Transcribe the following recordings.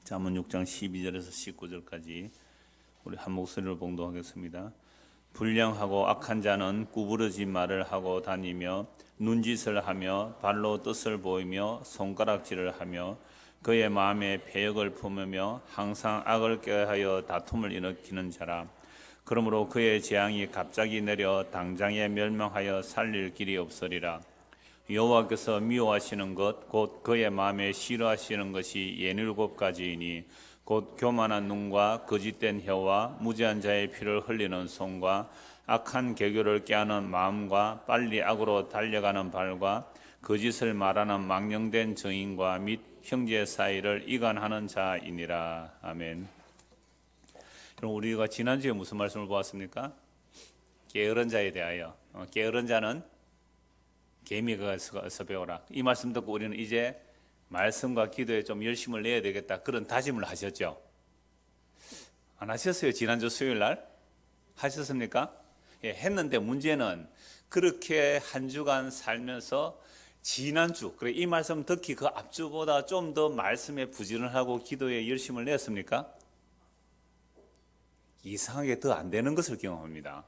잠언 6장 12절에서 19절까지 우리 한 목소리로 봉독하겠습니다. 불량하고 악한 자는 구부러진 말을 하고 다니며 눈짓을 하며 발로 뜻을 보이며 손가락질을 하며 그의 마음에 패역을 품으며 항상 악을 꾀하여 다툼을 일으키는 자라. 그러므로 그의 재앙이 갑자기 내려 당장에 멸망하여 살릴 길이 없으리라. 여호와께서 미워하시는 것 곧 그의 마음에 싫어하시는 것이 67가지이니 곧 교만한 눈과 거짓된 혀와 무지한 자의 피를 흘리는 손과 악한 계교를 꾀하는 마음과 빨리 악으로 달려가는 발과 거짓을 말하는 망령된 증인과 및 형제 사이를 이간하는 자이니라. 아멘. 그럼 우리가 지난주에 무슨 말씀을 보았습니까? 게으른 자에 대하여. 게으른 자는 개미가 서 배워라. 이 말씀 듣고 우리는 이제 말씀과 기도에 좀 열심을 내야 되겠다, 그런 다짐을 하셨죠? 안 하셨어요? 지난주 수요일 날 하셨습니까? 예, 했는데 문제는 그렇게 한 주간 살면서 지난주, 그래 이 말씀 듣기 그 앞주보다 좀 더 말씀에 부지런하고 기도에 열심을 냈습니까? 이상하게 더 안 되는 것을 경험합니다.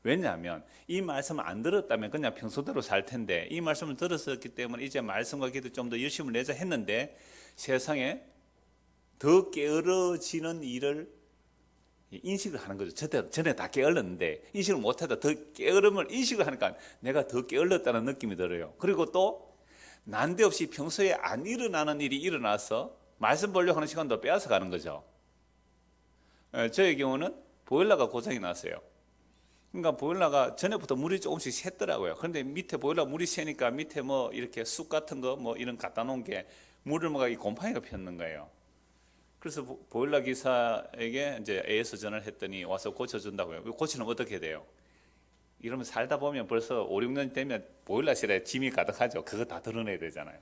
왜냐하면 이 말씀을 안 들었다면 그냥 평소대로 살 텐데, 이 말씀을 들었었기 때문에 이제 말씀과 기도 좀 더 열심을 내자 했는데 세상에 더 게으러지는 일을 인식을 하는 거죠. 전에 다 게을렀는데 인식을 못하다 더 게으름을 인식을 하니까 내가 더 게을렀다는 느낌이 들어요. 그리고 또 난데없이 평소에 안 일어나는 일이 일어나서 말씀 보려고 하는 시간도 빼앗아 가는 거죠. 저의 경우는 보일러가 고장이 났어요. 그러니까 보일러가 전에부터 물이 조금씩 샜더라고요. 그런데 밑에 보일러 물이 새니까 밑에 뭐 이렇게 쑥 같은 거 뭐 이런 갖다 놓은 게 물을 먹어 이 곰팡이가 폈는 거예요. 그래서 보일러 기사에게 이제 AS 전화를 했더니 와서 고쳐준다고요. 고치면 어떻게 돼요? 이러면 살다 보면 벌써 5, 6년 되면 보일러실에 짐이 가득하죠. 그거 다 드러내야 되잖아요.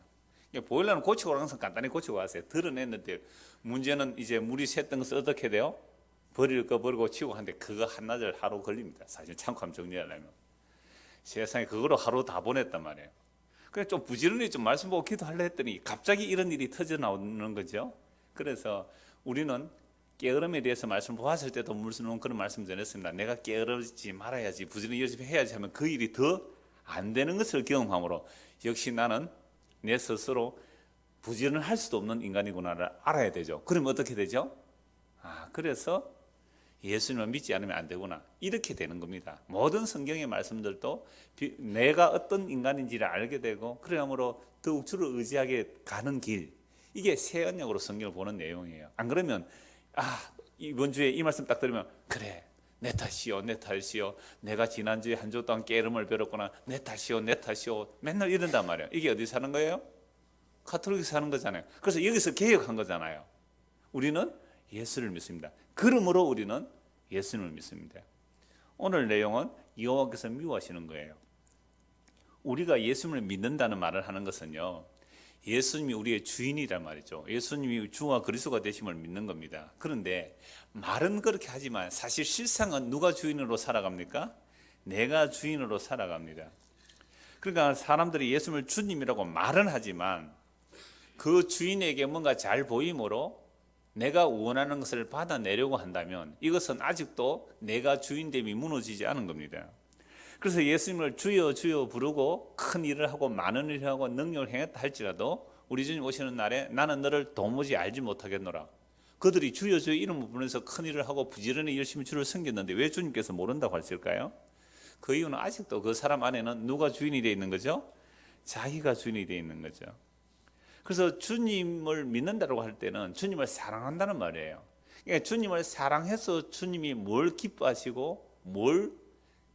보일러는 고치고 항상 간단히 고치고 왔어요. 드러냈는데 문제는 이제 물이 샜던 것을 어떻게 돼요? 버릴 거 버리고 치우고 하는데 그거 한나절 하루 걸립니다. 사실 창고함 정리하려면. 세상에 그거로 하루 다 보냈단 말이에요. 그래서 좀 부지런히 좀 말씀 보고 기도하려 했더니 갑자기 이런 일이 터져 나오는 거죠. 그래서 우리는 게으름에 대해서 말씀 보았을 때도 무슨 그런 말씀 전했습니다. 내가 게으르지 말아야지, 부지런히 열심히 해야지 하면 그 일이 더 안 되는 것을 경험함으로 역시 나는 내 스스로 부지런을 할 수도 없는 인간이구나를 알아야 되죠. 그러면 어떻게 되죠? 그래서 예수님을 믿지 않으면 안 되구나, 이렇게 되는 겁니다. 모든 성경의 말씀들도 내가 어떤 인간인지를 알게 되고 그러므로 더욱 주를 의지하게 가는 길, 이게 새 언약으로 성경을 보는 내용이에요. 안 그러면 이번 주에 이 말씀 딱 들으면 그래 내 탓이요 내 탓이요, 내가 지난주에 한 주 동안 게으름을 배웠구나, 내 탓이요 내 탓이요, 맨날 이런단 말이에요. 이게 어디 사는 거예요? 가톨릭에서 사는 거잖아요. 그래서 여기서 개혁한 거잖아요. 우리는 예수를 믿습니다. 그러므로 우리는 예수님을 믿습니다. 오늘 내용은 여호와께서 미워하시는 거예요. 우리가 예수님을 믿는다는 말을 하는 것은요, 예수님이 우리의 주인이란 말이죠. 예수님이 주와 그리스도가 되심을 믿는 겁니다. 그런데 말은 그렇게 하지만 사실 실상은 누가 주인으로 살아갑니까? 내가 주인으로 살아갑니다. 그러니까 사람들이 예수님을 주님이라고 말은 하지만 그 주인에게 뭔가 잘 보임으로 내가 원하는 것을 받아내려고 한다면 이것은 아직도 내가 주인됨이 무너지지 않은 겁니다. 그래서 예수님을 주여 주여 부르고 큰 일을 하고 많은 일을 하고 능력을 행했다 할지라도 우리 주님 오시는 날에 나는 너를 도무지 알지 못하겠노라. 그들이 주여 주여 이름을 부르면서 큰 일을 하고 부지런히 열심히 주를 섬겼는데 왜 주님께서 모른다고 하실까요? 그 이유는 아직도 그 사람 안에는 누가 주인이 되어 있는 거죠? 자기가 주인이 되어 있는 거죠. 그래서 주님을 믿는다고 할 때는 주님을 사랑한다는 말이에요. 그러니까 주님을 사랑해서 주님이 뭘 기뻐하시고 뭘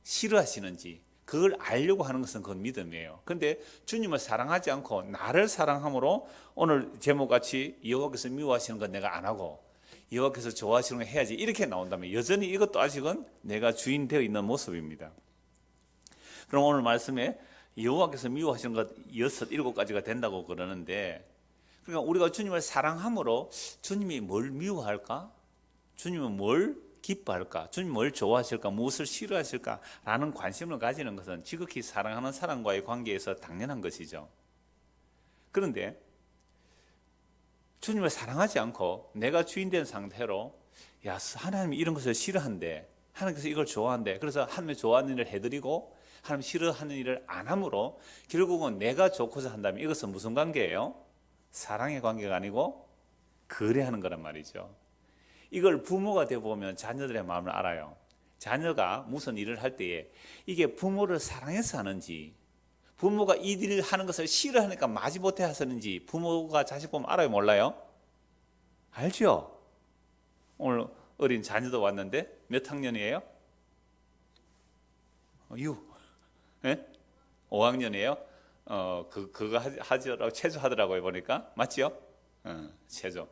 싫어하시는지 그걸 알려고 하는 것은 그건 믿음이에요. 그런데 주님을 사랑하지 않고 나를 사랑함으로 오늘 제목같이 여호와께서 미워하시는 건 내가 안 하고 여호와께서 좋아하시는 거 해야지, 이렇게 나온다면 여전히 이것도 아직은 내가 주인 되어 있는 모습입니다. 그럼 오늘 말씀에 여호와께서 미워하시는 것 6, 7가지가 된다고 그러는데, 그러니까 우리가 주님을 사랑함으로 주님이 뭘 미워할까? 주님은 뭘 기뻐할까? 주님 뭘 좋아하실까? 무엇을 싫어하실까? 라는 관심을 가지는 것은 지극히 사랑하는 사람과의 관계에서 당연한 것이죠. 그런데 주님을 사랑하지 않고 내가 주인 된 상태로 야, 하나님이 이런 것을 싫어한대, 하나님께서 이걸 좋아한대, 그래서 하나님이 좋아하는 일을 해드리고 하나님 싫어하는 일을 안 함으로 결국은 내가 좋고자 한다면 이것은 무슨 관계예요? 사랑의 관계가 아니고 거래하는 거란 말이죠. 이걸 부모가 되어보면 자녀들의 마음을 알아요. 자녀가 무슨 일을 할 때에 이게 부모를 사랑해서 하는지, 부모가 이 일을 하는 것을 싫어하니까 마지못해 하시는지 부모가 자식 보면 알아요, 몰라요? 알죠? 오늘 어린 자녀도 왔는데 몇 학년이에요? 6. 네? 5학년이에요? 그거 하지라고 체조하더라고요, 보니까. 맞죠? 체조.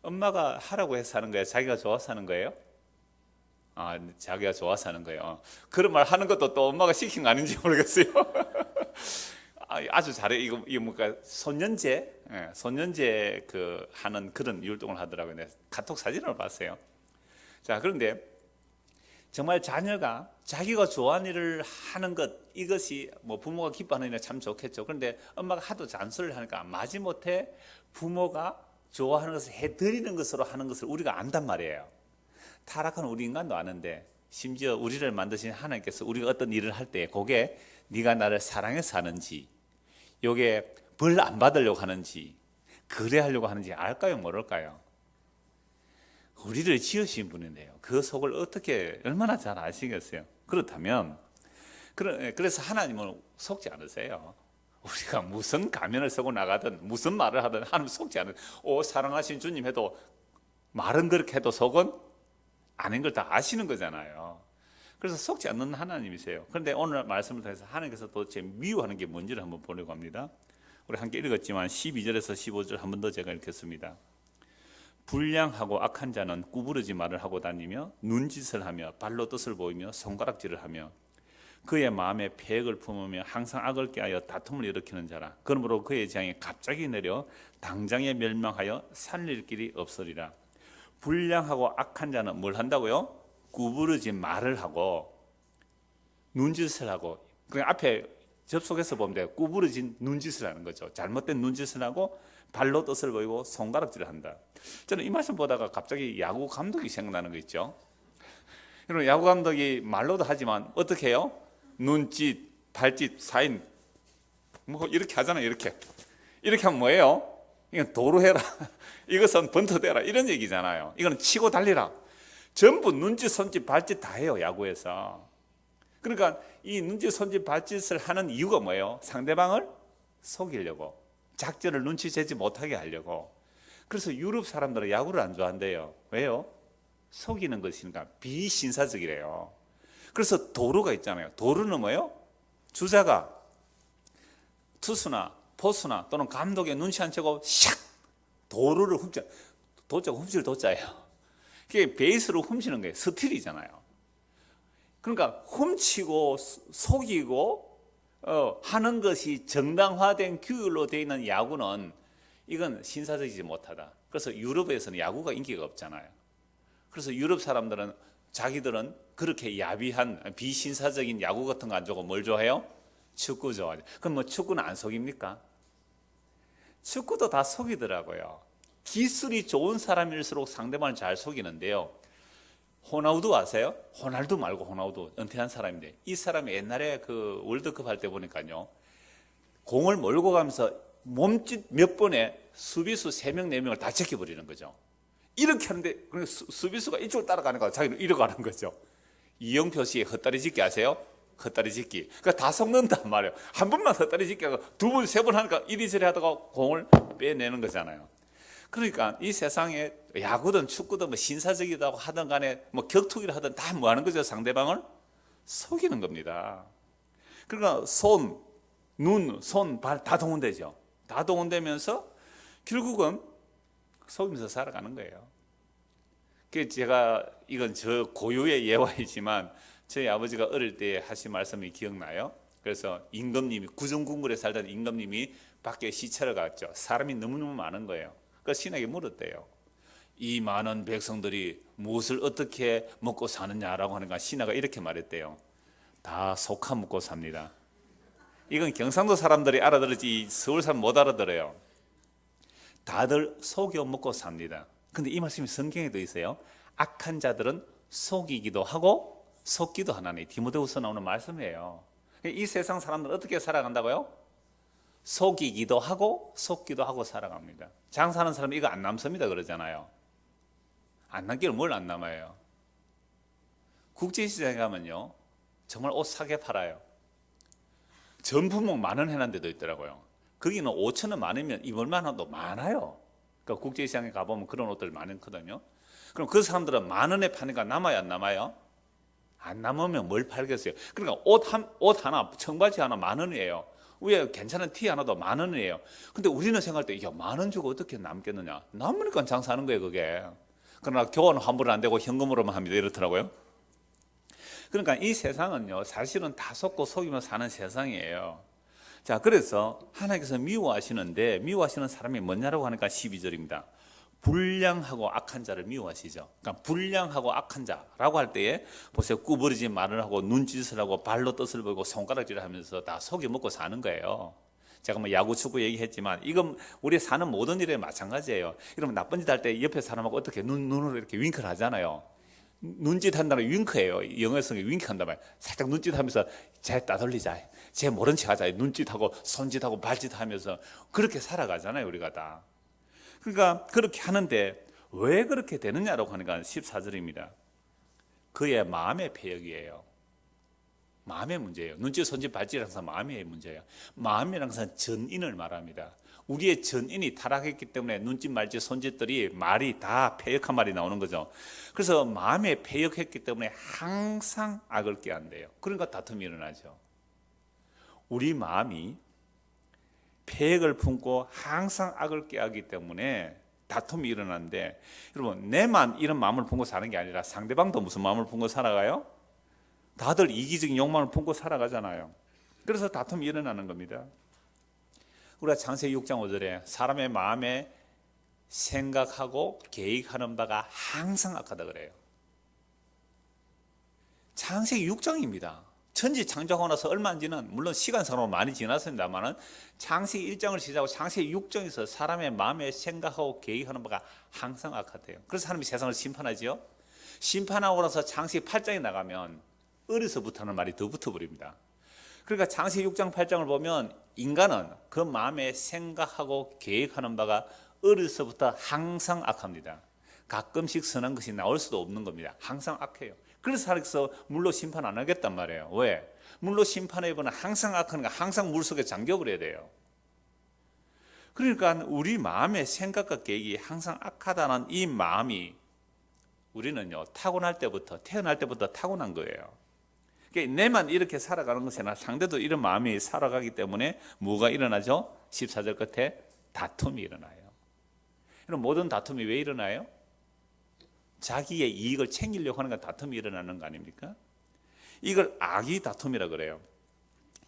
엄마가 하라고 해서 하는 거예요? 자기가 좋아서 하는 거예요? 아, 자기가 좋아서 하는 거예요. 그런 말 하는 것도 또 엄마가 시킨 거 아닌지 모르겠어요. 아주 잘해. 이거 뭔가 손년제, 손년제 하는 그런 율동을 하더라고요. 내가 카톡 사진을 봤어요. 자, 그런데 정말 자녀가 자기가 좋아하는 일을 하는 것, 이것이 뭐 부모가 기뻐하는 일은 참 좋겠죠. 그런데 엄마가 하도 잔소리를 하니까 마지못해 부모가 좋아하는 것을 해드리는 것으로 하는 것을 우리가 안단 말이에요. 타락한 우리 인간도 아는데, 심지어 우리를 만드신 하나님께서 우리가 어떤 일을 할 때 그게 네가 나를 사랑해서 하는지, 이게 벌 안 받으려고 하는지, 그래하려고 하는지 알까요, 모를까요? 우리를 지으신 분인데요, 그 속을 어떻게 얼마나 잘 아시겠어요? 그렇다면 그래서 하나님은 속지 않으세요. 우리가 무슨 가면을 쓰고 나가든 무슨 말을 하든 하나님 속지 않은, 사랑하신 주님 해도 말은 그렇게 해도 속은 아닌 걸 다 아시는 거잖아요. 그래서 속지 않는 하나님이세요. 그런데 오늘 말씀을 통해서 하나님께서 도대체 미워하는 게 뭔지를 한번 보려고 합니다. 우리 함께 읽었지만 12절에서 15절 한 번 더 제가 읽겠습니다. 불량하고 악한 자는 구부러지 말을 하고 다니며 눈짓을 하며 발로 뜻을 보이며 손가락질을 하며 그의 마음에 패역을 품으며 항상 악을 꾀하여 다툼을 일으키는 자라. 그러므로 그의 재앙이 갑자기 내려 당장에 멸망하여 살릴 길이 없으리라. 불량하고 악한 자는 뭘 한다고요? 구부러지 말을 하고 눈짓을 하고, 그냥 앞에 접속해서 보면 돼요. 구부러진 눈짓을 하는 거죠. 잘못된 눈짓을 하고 발로 뜻을 보이고 손가락질을 한다. 저는 이 말씀 보다가 갑자기 야구 감독이 생각나는 거 있죠. 여러분, 야구 감독이 말로도 하지만 어떻게 해요? 눈짓, 발짓, 사인 뭐 이렇게 하잖아요. 이렇게 하면 뭐예요? 이건 도루해라, 이것은 번트대라, 이런 얘기잖아요. 이거는 치고 달리라. 전부 눈짓, 손짓, 발짓 다 해요, 야구에서. 그러니까 이 눈짓, 손짓, 발짓을 하는 이유가 뭐예요? 상대방을 속이려고, 작전을 눈치채지 못하게 하려고. 그래서 유럽 사람들은 야구를 안 좋아한대요. 왜요? 속이는 것이니까. 비신사적이래요. 그래서 도루가 있잖아요. 도루는 뭐예요? 주자가 투수나 포수나 또는 감독의 눈치 안 채고 샥 도루를 도자가 훔칠 도자예요. 그게 베이스로 훔치는 거예요. 스틸이잖아요. 그러니까 훔치고 속이고 하는 것이 정당화된 규율로 되어 있는 야구는, 이건 신사적이지 못하다. 그래서 유럽에서는 야구가 인기가 없잖아요. 그래서 유럽 사람들은 자기들은 그렇게 야비한 비신사적인 야구 같은 거 안 좋아하고 뭘 좋아해요? 축구 좋아하죠. 그럼 뭐 축구는 안 속입니까? 축구도 다 속이더라고요. 기술이 좋은 사람일수록 상대방을 잘 속이는데요. 호나우두 아세요? 호날두 말고 호나우두, 은퇴한 사람인데, 이 사람이 옛날에 그 월드컵 할 때 보니까요, 공을 몰고 가면서 몸짓 몇 번에 수비수 3명, 4명을 다 제껴버리는 거죠. 이렇게 하는데 수비수가 이쪽을 따라가니까 자기는 이러고 가는 거죠. 이영표 씨의 헛다리 짚기 아세요? 헛다리 짚기. 그러니까 다 속는단 말이에요. 한 번만 헛다리 짚기 하고 2번, 3번 하니까 이리저리 하다가 공을 빼내는 거잖아요. 그러니까 이 세상에 야구든 축구든 뭐 신사적이라고 하든 간에 뭐 격투기를 하든 다 뭐 하는 거죠? 상대방을 속이는 겁니다. 그러니까 손, 눈, 손, 발 다 동원되죠. 다 동원되면서 결국은 속이면서 살아가는 거예요. 그 제가, 이건 저 고유의 예화이지만 저희 아버지가 어릴 때 하신 말씀이 기억나요. 그래서 임금님이, 구정궁궐에 살던 임금님이 밖에 시찰을 갔죠. 사람이 너무너무 많은 거예요. 그래서 신에게 물었대요. 이 많은 백성들이 무엇을 어떻게 먹고 사느냐라고 하니까 신하가 이렇게 말했대요. 다 속아 먹고 삽니다. 이건 경상도 사람들이 알아들을지 서울 사람 못 알아들어요. 다들 속여 먹고 삽니다. 근데 이 말씀이 성경에도 있어요. 악한 자들은 속이기도 하고 속기도 하나니. 디모데후서 나오는 말씀이에요. 이 세상 사람들은 어떻게 살아간다고요? 속이기도 하고 속기도 하고 살아갑니다. 장사하는 사람은 이거 안 남습니다 그러잖아요. 안 남기는 뭘 안 남아요? 국제시장에 가면요 정말 옷 사게 팔아요. 전품목 10,000원 해놓은 데도 있더라고요. 거기는 5,000원 많으면 입을만 원도 많아요. 그러니까 국제시장에 가보면 그런 옷들 많거든요. 그럼 그 사람들은 10,000원에 파니까 남아요 안 남아요? 안 남으면 뭘 팔겠어요? 그러니까 옷 하나, 청바지 하나 10,000원이에요. 위에 괜찮은 티 하나도 10,000원이에요. 근데 우리는 생각할 때 이게 10,000원 주고 어떻게 남겠느냐? 남으니까 장사하는 거예요 그게. 그러나 교환 환불은 안 되고 현금으로만 합니다 이렇더라고요. 그러니까 이 세상은요 사실은 다 속고 속이며 사는 세상이에요. 자, 그래서 하나님께서 미워하시는데 미워하시는 사람이 뭐냐라고 하니까 12절입니다. 불량하고 악한 자를 미워하시죠. 그러니까 불량하고 악한 자라고 할 때에 보세요. 구부러진 말을 하고 눈짓을 하고 발로 뜻을 보이고 손가락질을 하면서 다 속여 먹고 사는 거예요. 제가 뭐 야구, 축구 얘기했지만 이건 우리 사는 모든 일에 마찬가지예요. 이러면 나쁜 짓 할 때 옆에 사람하고 어떻게 눈으로 이렇게 윙크를 하잖아요. 눈짓 한다는 윙크예요. 영어에서 윙크한단 말이에요. 살짝 눈짓 하면서 쟤 따돌리자. 쟤 모른 척 하자. 눈짓하고 손짓하고 발짓 하면서 그렇게 살아가잖아요. 우리가 다. 그러니까 그렇게 하는데 왜 그렇게 되느냐라고 하니까 14절입니다. 그의 마음의 패역이에요. 마음의 문제예요. 눈짓, 손짓, 발짓 항상 마음의 문제예요. 마음이란 것은 전인을 말합니다. 우리의 전인이 타락했기 때문에 눈짓, 말짓, 손짓들이 말이 다 패역한 말이 나오는 거죠. 그래서 마음에 패역했기 때문에 항상 악을 꾀한대요. 그러니까 다툼이 일어나죠. 우리 마음이 패역을 품고 항상 악을 꾀하기 때문에 다툼이 일어나는데 여러분 내만 이런 마음을 품고 사는 게 아니라 상대방도 무슨 마음을 품고 살아가요? 다들 이기적인 욕망을 품고 살아가잖아요. 그래서 다툼이 일어나는 겁니다. 우리가 창세기 6장 5절에 사람의 마음에 생각하고 계획하는 바가 항상 악하다 그래요. 창세기 6장입니다. 천지 창조하고 나서 얼마 안 지난, 물론 시간상으로 많이 지났습니다만 창세기 1장을 시작하고 창세기 6장에서 사람의 마음에 생각하고 계획하는 바가 항상 악하대요. 그래서 하나님이 세상을 심판하죠. 심판하고 나서 창세기 8장에 나가면 어려서부터는 말이 더 붙어버립니다. 그러니까 창세기 6장 8장을 보면 인간은 그 마음에 생각하고 계획하는 바가 어려서부터 항상 악합니다. 가끔씩 선한 것이 나올 수도 없는 겁니다. 항상 악해요. 그래서 하나님께서 물로 심판 안 하겠단 말이에요. 왜? 물로 심판해보면 항상 악하니까 항상 물속에 잠겨버려야 돼요. 그러니까 우리 마음의 생각과 계획이 항상 악하다는 이 마음이 우리는요 타고날 때부터 태어날 때부터 타고난 거예요. 그러니까 내만 이렇게 살아가는 것이 아니라 상대도 이런 마음이 살아가기 때문에 뭐가 일어나죠? 14절 끝에 다툼이 일어나요. 그럼 모든 다툼이 왜 일어나요? 자기의 이익을 챙기려고 하는 건 다툼이 일어나는 거 아닙니까? 이걸 악의 다툼이라 그래요.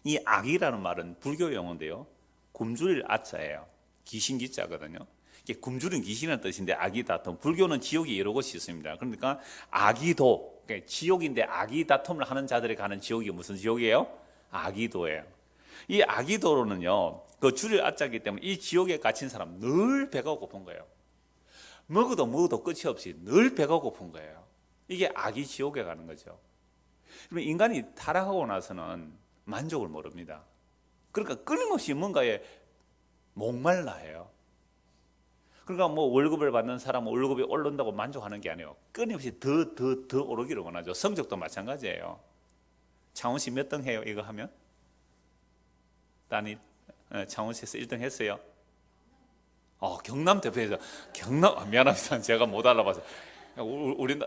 이 악이라는 말은 불교 용어인데요. 굶주릴 아자예요. 귀신 기자거든요. 굶주린 귀신이라는 뜻인데 악의 다툼. 불교는 지옥이 여러 곳이 있습니다. 그러니까 악의도, 그러니까 지옥인데 악의 다툼을 하는 자들이 가는 지옥이 무슨 지옥이에요? 악의도예요. 이 악의도로는요, 그 줄일 아자이기 때문에 이 지옥에 갇힌 사람 늘 배가 고픈 거예요. 먹어도 끝이 없이 늘 배가 고픈 거예요. 이게 악의 지옥에 가는 거죠. 그러면 인간이 타락하고 나서는 만족을 모릅니다. 그러니까 끊임없이 뭔가에 목말라 해요. 그러니까 뭐 월급을 받는 사람은 월급이 오른다고 만족하는 게 아니에요. 끊임없이 더 오르기를 원하죠. 성적도 마찬가지예요. 창원 씨 몇 등 해요? 이거 하면? 딸이 창원시에서 1등 했어요. 경남 대표에서 미안합니다. 제가 못 알아봐서.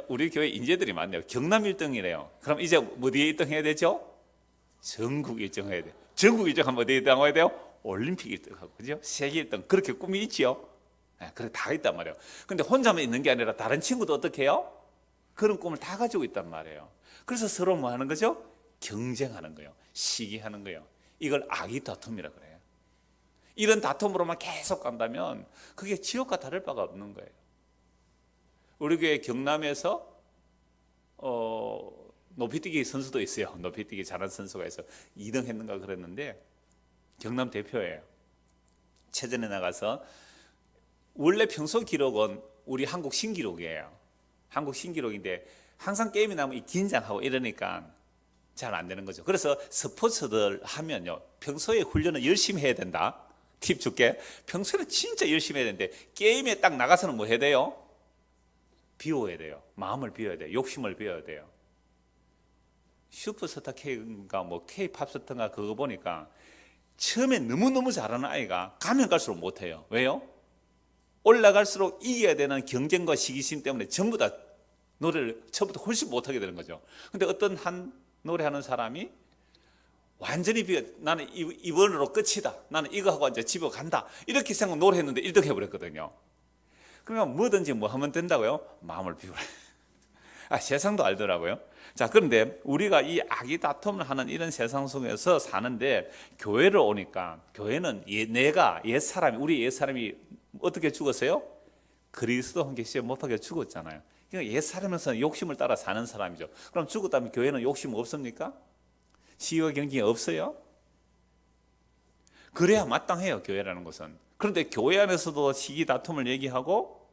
우리 교회 인재들이 많네요. 경남 1등이래요. 그럼 이제 어디에 1등 해야 되죠? 전국 1등 해야 돼요. 전국 1등 하면 어디에 1등 해야 돼요? 올림픽 1등 하고, 그죠? 세계 1등. 그렇게 꿈이 있지요? 그래, 다 있단 말이에요. 근데 혼자만 있는 게 아니라 다른 친구도 어떻게 해요? 그런 꿈을 다 가지고 있단 말이에요. 그래서 서로 뭐 하는 거죠? 경쟁하는 거예요. 시기하는 거예요. 이걸 악의 다툼이라 그래요. 이런 다툼으로만 계속 간다면 그게 지옥과 다를 바가 없는 거예요. 우리 교회 경남에서 높이뛰기 선수도 있어요. 높이뛰기 잘하는 선수가 있어 2등 했는가 그랬는데 경남 대표예요. 체전에 나가서 원래 평소 기록은 우리 한국 신기록이에요. 한국 신기록인데 항상 게임이 나면 이 긴장하고 이러니까 잘 안 되는 거죠. 그래서 스포츠들 하면요, 평소에 훈련을 열심히 해야 된다. 팁 줄게. 평소에는 진짜 열심히 해야 되는데 게임에 딱 나가서는 뭐 해야 돼요? 비워야 돼요. 마음을 비워야 돼요. 욕심을 비워야 돼요. 슈퍼스타 K인가 뭐 K팝스타인가 그거 보니까 처음에 너무너무 잘하는 아이가 가면 갈수록 못해요. 왜요? 올라갈수록 이겨야 되는 경쟁과 시기심 때문에 전부 다 노래를 처음부터 훨씬 못하게 되는 거죠. 근데 어떤 한 노래하는 사람이 완전히 나는 이번으로 끝이다. 나는 이거 하고 이제 집에 간다. 이렇게 생각 노래했는데 1등 해버렸거든요. 그러면 뭐든지 뭐 하면 된다고요? 마음을 비우라. 세상도 알더라고요. 자, 그런데 우리가 이 악의 다툼을 하는 이런 세상 속에서 사는데 교회를 오니까 교회는 옛사람이, 우리 옛사람이 어떻게 죽었어요? 그리스도 함께 시험 못하게 죽었잖아요. 그러니까 옛사람에서는 욕심을 따라 사는 사람이죠. 그럼 죽었다면 교회는 욕심 없습니까? 시효 경쟁이 없어요? 그래야 마땅해요, 교회라는 것은. 그런데 교회 안에서도 시기 다툼을 얘기하고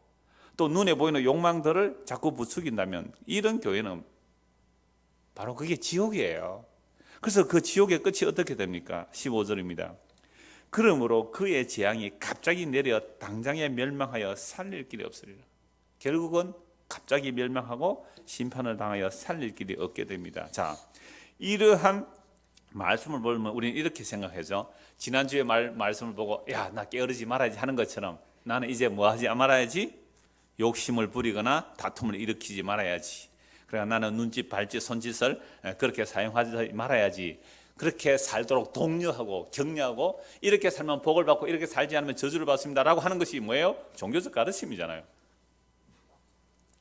또 눈에 보이는 욕망들을 자꾸 부추긴다면 이런 교회는 바로 그게 지옥이에요. 그래서 그 지옥의 끝이 어떻게 됩니까? 15절입니다. 그러므로 그의 재앙이 갑자기 내려 당장에 멸망하여 살릴 길이 없으리라. 결국은 갑자기 멸망하고 심판을 당하여 살릴 길이 없게 됩니다. 자, 이러한 말씀을 보면 우리는 이렇게 생각하죠. 지난주에 말씀을 보고 야, 나 게으르지 말아야지 하는 것처럼 나는 이제 뭐 하지 말아야지? 욕심을 부리거나 다툼을 일으키지 말아야지. 그러니까 나는 눈짓, 발짓, 손짓을 그렇게 사용하지 말아야지. 그렇게 살도록 독려하고 격려하고 이렇게 살면 복을 받고 이렇게 살지 않으면 저주를 받습니다라고 하는 것이 뭐예요? 종교적 가르침이잖아요.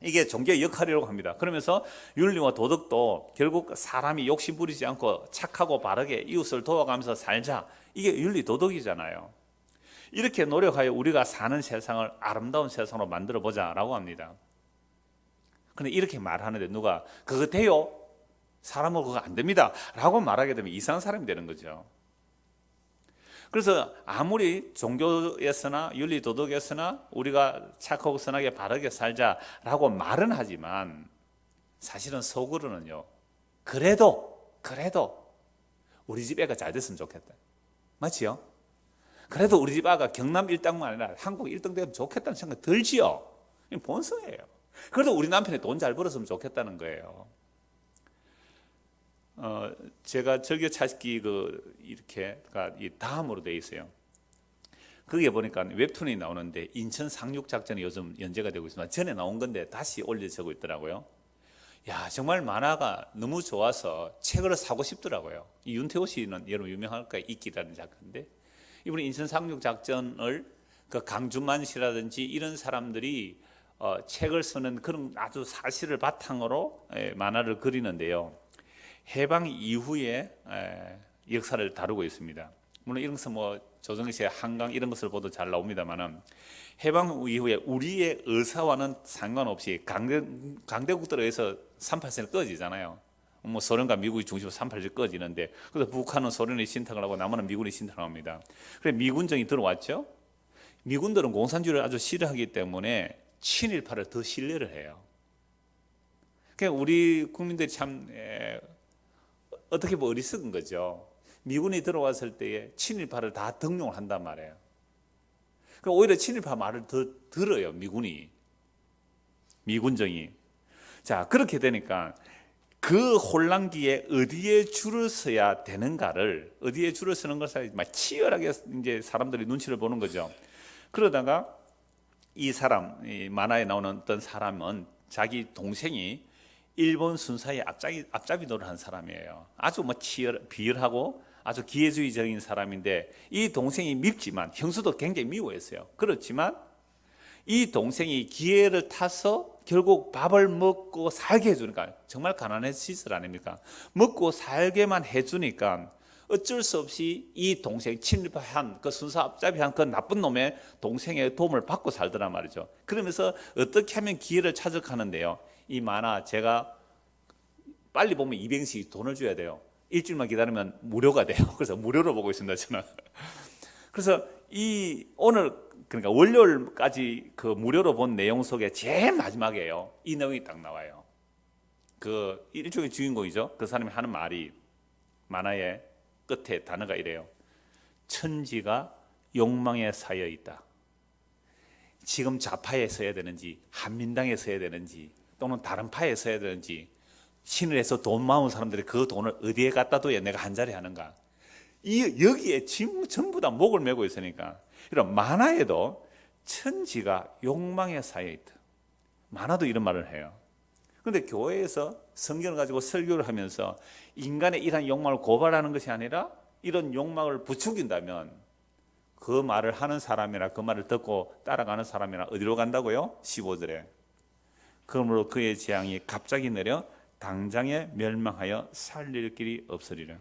이게 종교의 역할이라고 합니다. 그러면서 윤리와 도덕도 결국 사람이 욕심 부리지 않고 착하고 바르게 이웃을 도와가면서 살자. 이게 윤리 도덕이잖아요. 이렇게 노력하여 우리가 사는 세상을 아름다운 세상으로 만들어 보자라고 합니다. 그런데 이렇게 말하는데 누가 그거 돼요? 사람은 그거 안 됩니다 라고 말하게 되면 이상한 사람이 되는 거죠. 그래서 아무리 종교에서나 윤리도덕에서나 우리가 착하고 선하게 바르게 살자라고 말은 하지만 사실은 속으로는요, 그래도 우리 집 애가 잘 됐으면 좋겠다. 맞지요? 그래도 우리 집 아가 경남 1등만 아니라 한국 1등 되면 좋겠다는 생각 들지요. 본성이에요. 그래도 우리 남편이 돈 잘 벌었으면 좋겠다는 거예요. 제가 절교 찾기 이렇게가 다음으로 돼 있어요. 거기에 보니까 웹툰이 나오는데 인천 상륙 작전이 요즘 연재가 되고 있습니다. 전에 나온 건데 다시 올려지고 있더라고요. 야, 정말 만화가 너무 좋아서 책을 사고 싶더라고요. 이 윤태호 씨는 여러분 유명할 거예요. 이끼라는 작가인데 이분이 인천 상륙 작전을 그 강준만 씨라든지 이런 사람들이 책을 쓰는 그런 아주 사실을 바탕으로 만화를 그리는데요. 해방 이후의 역사를 다루고 있습니다. 물론 이런 것은 뭐 조정희 씨의 한강 이런 것을 보도 잘 나옵니다만은 해방 이후에 우리의 의사와는 상관없이 강대국들에 의해서 38선이 꺼지잖아요. 뭐 소련과 미국이 중심으로 38선이 꺼지는데 그래서 북한은 소련이 신탁을 하고 남한은 미군이 신탁을 합니다. 그래 미군정이 들어왔죠. 미군들은 공산주의를 아주 싫어하기 때문에 친일파를 더 신뢰를 해요. 그러니까 우리 국민들이 참 어떻게 보면 어리석은 거죠. 미군이 들어왔을 때에 친일파를 다 등용을 한단 말이에요. 그러니까 오히려 친일파 말을 더 들어요. 미군정이. 자, 그렇게 되니까 그 혼란기에 어디에 줄을 서야 되는가를 어디에 줄을 서는 것을 막 치열하게 이제 사람들이 눈치를 보는 거죠. 그러다가 이 만화에 나오는 어떤 사람은 자기 동생이 일본 순사의 앞잡이 노릇 한 사람이에요. 아주 비열하고 아주 기회주의적인 사람인데 이 동생이 밉지만 형수도 굉장히 미워했어요. 그렇지만 이 동생이 기회를 타서 결국 밥을 먹고 살게 해주니까 정말 가난한 시설 아닙니까? 먹고 살게만 해주니까 어쩔 수 없이 이 동생 친일파한 그 순사 앞잡이한 그 나쁜 놈의 동생의 도움을 받고 살더란 말이죠. 그러면서 어떻게 하면 기회를 찾아가는데요. 이 만화 제가 빨리 보면 200씩 돈을 줘야 돼요. 일주일만 기다리면 무료가 돼요. 그래서 무료로 보고 있습니다, 저는. 그래서 오늘 그러니까 월요일까지 그 무료로 본 내용 속에 제일 마지막이에요. 이 내용이 딱 나와요. 그 일종의 주인공이죠. 그 사람이 하는 말이 만화의 끝에 단어가 이래요. 천지가 욕망에 쌓여 있다. 지금 좌파에 서야 되는지 한민당에 서야 되는지 또는 다른 파에 서야 되는지 신을 해서 돈 많은 사람들이 그 돈을 어디에 갖다 둬야 내가 한 자리 하는가. 여기에 전부 다 목을 메고 있으니까 이런 만화에도 천지가 욕망에 쌓여 있다. 만화도 이런 말을 해요. 그런데 교회에서 성경을 가지고 설교를 하면서 인간의 이러한 욕망을 고발하는 것이 아니라 이런 욕망을 부추긴다면 그 말을 하는 사람이나 그 말을 듣고 따라가는 사람이나 어디로 간다고요? 15절에 그러므로 그의 재앙이 갑자기 내려 당장에 멸망하여 살릴 길이 없으리라.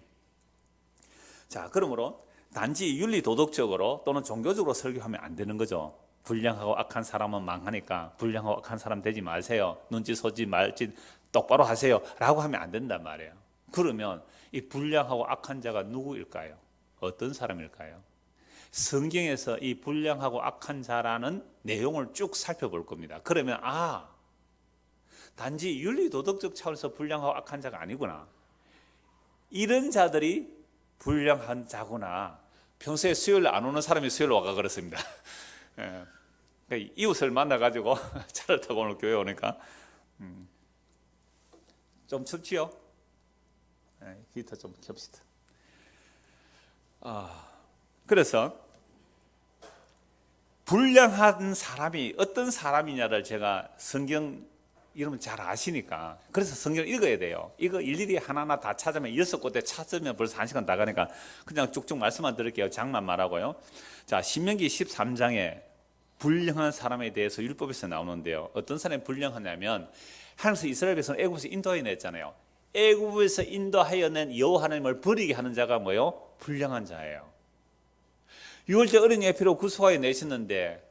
자, 그러므로 단지 윤리 도덕적으로 또는 종교적으로 설교하면 안 되는 거죠. 불량하고 악한 사람은 망하니까 불량하고 악한 사람 되지 마세요. 눈치 쏘지 말지 똑바로 하세요 라고 하면 안 된단 말이에요. 그러면 이 불량하고 악한 자가 누구일까요? 어떤 사람일까요? 성경에서 이 불량하고 악한 자라는 내용을 쭉 살펴볼 겁니다. 그러면 단지 윤리 도덕적 차원에서 불량하고 악한 자가 아니구나. 이런 자들이 불량한 자구나. 평소에 수요일 안 오는 사람이 수요일 와가 그렇습니다. 그러니까 이웃을 만나가지고 차를 타고 오늘 교회 오니까 좀 춥지요? 히터 좀 켭시다. 그래서 불량한 사람이 어떤 사람이냐를 제가 성경 여러분 잘 아시니까 그래서 성경을 읽어야 돼요. 이거 일일이 하나하나 다 찾으면 6곳에 찾으면 벌써 1시간 다 가니까 그냥 쭉쭉 말씀만 드릴게요. 장만 말하고요. 자, 신명기 13장에 불량한 사람에 대해서 율법에서 나오는데요. 어떤 사람이 불량하냐면 하나님께서 이스라엘 백성을 애굽에서 인도하여 냈잖아요. 애굽에서 인도하여 낸 여호와 하나님을 버리게 하는 자가 뭐예요? 불량한 자예요. 유월절 어린 예표로 구속하여 내셨는데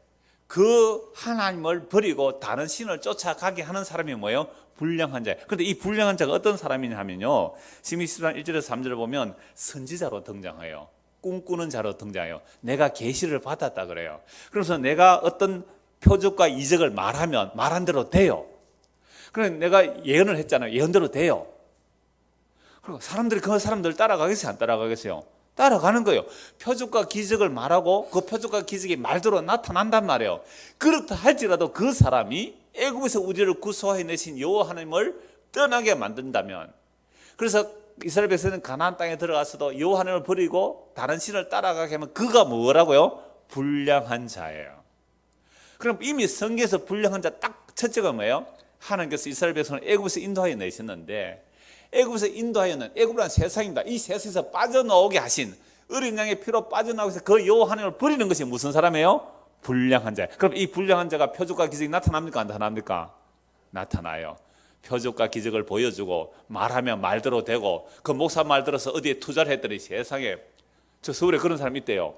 그 하나님을 버리고 다른 신을 쫓아가게 하는 사람이 뭐예요? 불량한 자예요. 그런데 이 불량한 자가 어떤 사람이냐 하면요, 신명기 13장 1절에서 3절을 보면 선지자로 등장해요. 꿈꾸는 자로 등장해요. 내가 계시를 받았다 그래요. 그래서 내가 어떤 표적과 이적을 말하면 말한 대로 돼요. 그래서 내가 예언을 했잖아요. 예언대로 돼요. 그리고 사람들이 그 사람들 따라가겠어요? 안 따라가겠어요? 따라가는 거예요. 표적과 기적을 말하고 그 표적과 기적이 말대로 나타난단 말이에요. 그렇다 할지라도 그 사람이 애굽에서 우리를 구속해 내신 여호와 하나님을 떠나게 만든다면, 그래서 이스라엘 백성은 가나안 땅에 들어가서도 여호와 하나님을 버리고 다른 신을 따라가게 하면 그가 뭐라고요? 불량한 자예요. 그럼 이미 성경에서 불량한 자 딱 첫째가 뭐예요? 하나님께서 이스라엘 백성을 애굽에서 인도하여 내셨는데, 애굽에서 인도하여는 애굽이란 세상입니다. 이 세상에서 빠져나오게 하신 어린 양의 피로 빠져나오기 위해서 그 여호와 하나님을 버리는 것이 무슨 사람이에요? 불량한 자예요. 그럼 이 불량한 자가 표적과 기적이 나타납니까? 안 나타납니까? 나타나요. 표적과 기적을 보여주고 말하면 말대로 되고, 그 목사 말 들어서 어디에 투자를 했더니 세상에, 저 서울에 그런 사람이 있대요.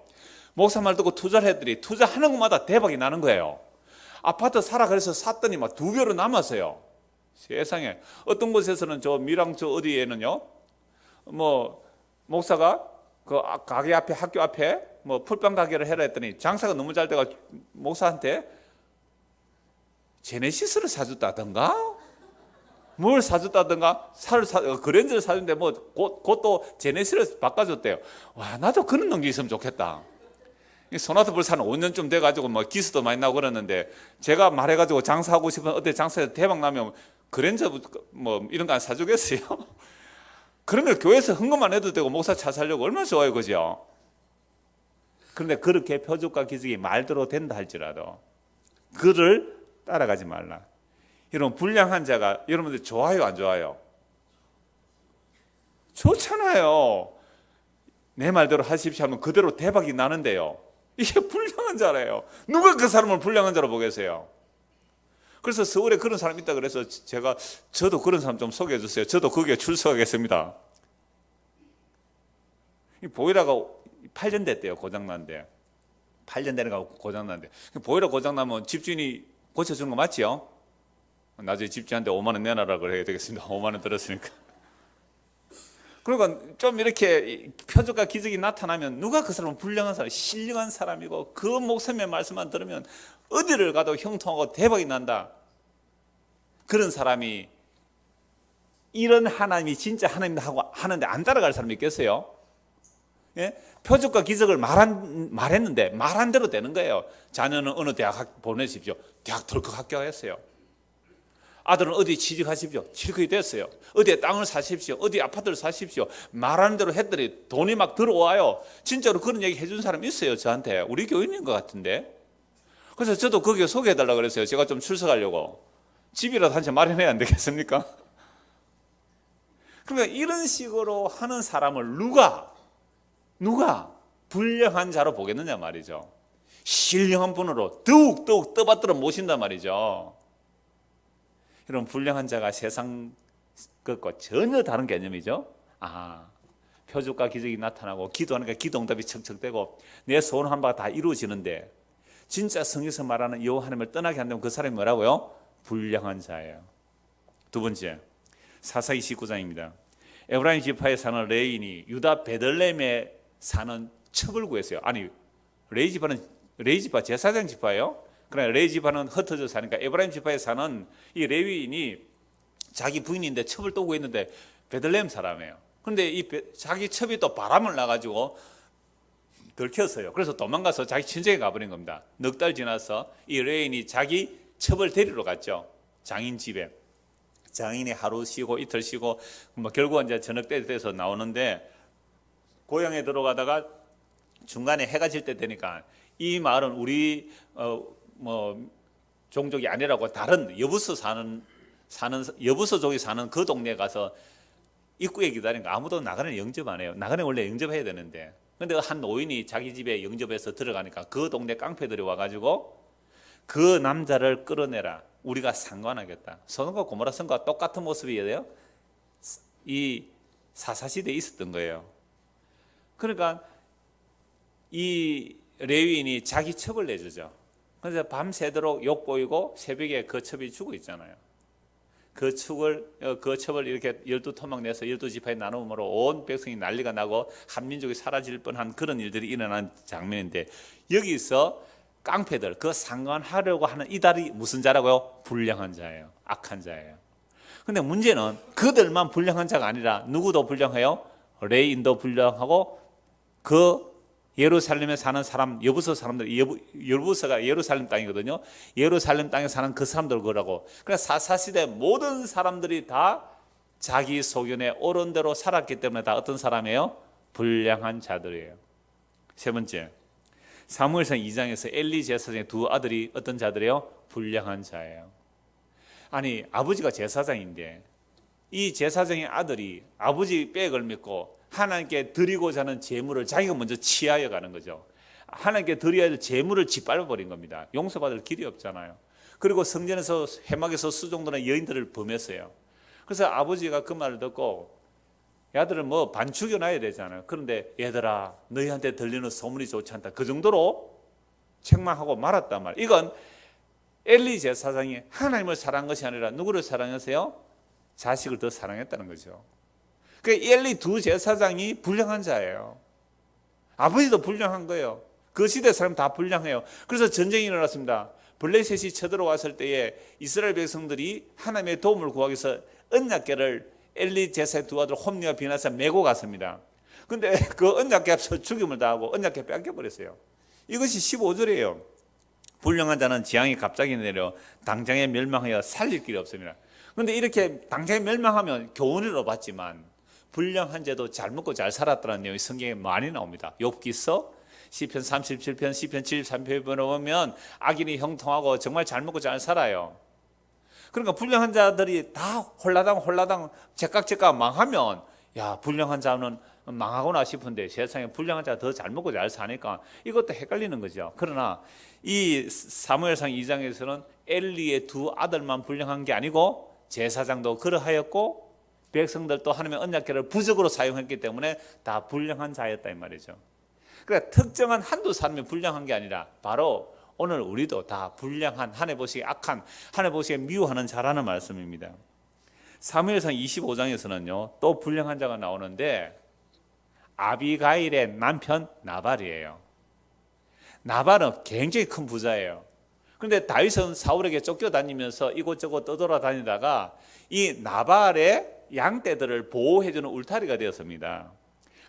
목사 말 듣고 투자를 했더니 투자하는 것마다 대박이 나는 거예요. 아파트 사라 그래서 샀더니 막 2배로 남았어요. 세상에. 어떤 곳에서는 저 밀양 저 어디에는요, 뭐 목사가 그 가게 앞에 학교 앞에 뭐 풀빵 가게를 해라 했더니 장사가 너무 잘 돼가 목사한테 제네시스를 사줬다던가 뭘 사줬다던가 그랜저를 사줬는데 뭐 그것도 제네시스를 바꿔줬대요. 와, 나도 그런 능력이 있으면 좋겠다. 소나타 불사는 5년쯤 돼가지고 뭐 기수도 많이 나고 그러는데, 제가 말해가지고 장사하고 싶은 어때 장사에서 대박 나면 그랜저 뭐 이런 거 안 사주겠어요? 그러면 교회에서 헌금만 해도 되고 목사 차 살려고 얼마나 좋아요, 그죠? 그런데 그렇게 표적과 기적이 말대로 된다 할지라도 그를 따라가지 말라. 여러분, 불량한 자가 여러분들 좋아요, 안 좋아요? 좋잖아요. 내 말대로 하십시오 하면 그대로 대박이 나는데요, 이게 불량한 자래요. 누가 그 사람을 불량한 자로 보겠어요? 그래서 서울에 그런 사람 있다 그래서 저도 그런 사람 좀 소개해 주세요. 저도 거기에 출석하겠습니다. 이 보일러가 8년 됐대요. 고장난데. 8년 되니까 고장난데. 보일러 고장나면 집주인이 고쳐주는 거 맞지요? 나중에 집주인한테 5만 원 내놔라 그래야 되겠습니다. 5만 원 들었으니까. 그러니까 좀 이렇게 표적과 기적이 나타나면 누가 그 사람은 불량한 사람, 신령한 사람이고 그 목사님의 말씀만 들으면 어디를 가도 형통하고 대박이 난다. 그런 사람이 이런 하나님이 진짜 하나님이다 하고 하는데 안 따라갈 사람이 있겠어요? 예? 표적과 기적을 말했는데 말한 대로 되는 거예요. 자녀는 어느 대학 보내십시오. 대학 덜컥 합격했어요. 아들은 어디 취직하십시오. 취직이 됐어요. 어디에 땅을 사십시오. 어디 아파트를 사십시오. 말하는 대로 했더니 돈이 막 들어와요. 진짜로 그런 얘기 해준 사람 있어요. 저한테. 우리 교인인 것 같은데. 그래서 저도 거기에 소개해달라고 그랬어요. 제가 좀 출석하려고. 집이라도 한 채 마련해야 안 되겠습니까? 그러니까 이런 식으로 하는 사람을 누가 불량한 자로 보겠느냐 말이죠. 신령한 분으로 더욱 떠받들어 모신단 말이죠. 이런 불량한 자가 세상 것과 전혀 다른 개념이죠. 표적과 기적이 나타나고 기도하니까 기도 응답이 척척되고 내 소원한 바가 다 이루어지는데 진짜 성경에서 말하는 여호와 하나님을 떠나게 한다면 그 사람이 뭐라고요? 불량한 자예요. 두 번째, 사사기 19장입니다. 에브라임 지파에 사는 레인이 유다 베들레헴에 사는 첩을 구했어요. 아니, 레이 지파 제사장 지파예요. 그러나 레위 지파는 흩어져 사니까 에브라임 지파에 사는 이 레위인이 자기 부인인데 첩을 또 구했는데 베들레헴 사람이에요. 그런데 자기 첩이 또 바람을 나가지고 들켰어요. 그래서 도망가서 자기 친정에 가버린 겁니다. 넉 달 지나서 이 레위인이 자기 첩을 데리러 갔죠. 장인 집에. 장인이 하루 쉬고 이틀 쉬고 결국은 이제 저녁 때 돼서 나오는데 고향에 들어가다가 중간에 해가 질 때 되니까 이 마을은 우리 종족이 아니라고 다른 여부서족이 사는 그 동네에 가서 입구에 기다리니까 아무도 나가는 영접 안 해요. 나가는 원래 영접해야 되는데. 근데 한 노인이 자기 집에 영접해서 들어가니까 그 동네 깡패들이 와가지고 그 남자를 끌어내라. 우리가 상관하겠다. 소돔과 고모라 성과 똑같은 모습이에요. 이 사사시대에 있었던 거예요. 그러니까 이 레위인이 자기 첩을 내주죠. 그래서 밤새도록 욕보이고 새벽에 그 첩이 죽어 있잖아요. 그 첩을 이렇게 12토막 내서 12지파에 나눔으로 온 백성이 난리가 나고 한 민족이 사라질 뻔한 그런 일들이 일어난 장면인데 여기서 깡패들 그 상관하려고 하는 이달이 무슨 자라고요? 불량한 자예요. 악한 자예요. 근데 문제는 그들만 불량한 자가 아니라 누구도 불량해요? 레인도 불량하고 그 예루살렘에 사는 사람, 여부서 사람들, 여부서가 예루살렘 땅이거든요. 예루살렘 땅에 사는 그 사람들 그러고. 그래서 사사시대 모든 사람들이 다 자기 소견에 옳은 대로 살았기 때문에 다 어떤 사람이에요? 불량한 자들이에요. 세 번째, 사무엘상 2장에서 엘리 제사장의 두 아들이 어떤 자들이에요? 불량한 자예요. 아니, 아버지가 제사장인데 이 제사장의 아들이 아버지 백을 믿고 하나님께 드리고자 하는 제물을 자기가 먼저 취하여 가는 거죠. 하나님께 드려야 할 제물을 짓밟아 버린 겁니다. 용서받을 길이 없잖아요. 그리고 성전에서 회막에서 수종들은 여인들을 범했어요. 그래서 아버지가 그 말을 듣고 야들을 뭐 반 죽여놔야 되잖아요. 그런데 얘들아 너희한테 들리는 소문이 좋지 않다. 그 정도로 책망하고 말았단 말이에요. 이건 엘리 제사장이 하나님을 사랑한 것이 아니라 누구를 사랑했어요? 자식을 더 사랑했다는 거죠. 그 엘리 두 제사장이 불량한 자예요. 아버지도 불량한 거예요. 그 시대 사람 다 불량해요. 그래서 전쟁이 일어났습니다. 블레셋이 쳐들어왔을 때에 이스라엘 백성들이 하나님의 도움을 구하기 위해서 언약궤를 엘리 제사장 두 아들 홈리와 비나사 메고 갔습니다. 근데 그 언약궤 앞에서 죽임을 당하고 언약궤 뺏겨버렸어요. 이것이 15절이에요. 불량한 자는 재앙이 갑자기 내려 당장에 멸망하여 살릴 길이 없습니다. 그런데 이렇게 당장에 멸망하면 교훈을 얻었지만 불량한 자도 잘 먹고 잘 살았다는 내용이 성경에 많이 나옵니다. 욥기서 시편 37편, 시편 73편에 보면 악인이 형통하고 정말 잘 먹고 잘 살아요. 그러니까 불량한 자들이 다 홀라당 제깍제깍 망하면 야 불량한 자는 망하구나 싶은데 세상에 불량한 자가 더 잘 먹고 잘 사니까 이것도 헷갈리는 거죠. 그러나 이 사무엘상 2장에서는 엘리의 두 아들만 불량한 게 아니고 제사장도 그러하였고 백성들도 하나님의 언약궤를 부적으로 사용했기 때문에 다 불량한 자였다 이 말이죠. 그러니까 특정한 한두 사람이 불량한 게 아니라 바로 오늘 우리도 다 불량한 하나님 보시기에 악한 하나님 보시기에 미워하는 자라는 말씀입니다. 사무엘상 25장에서는요 또 불량한 자가 나오는데 아비가일의 남편 나발이에요. 나발은 굉장히 큰 부자예요. 그런데 다윗은 사울에게 쫓겨다니면서 이곳저곳 떠돌아다니다가 이 나발의 양떼들을 보호해주는 울타리가 되었습니다.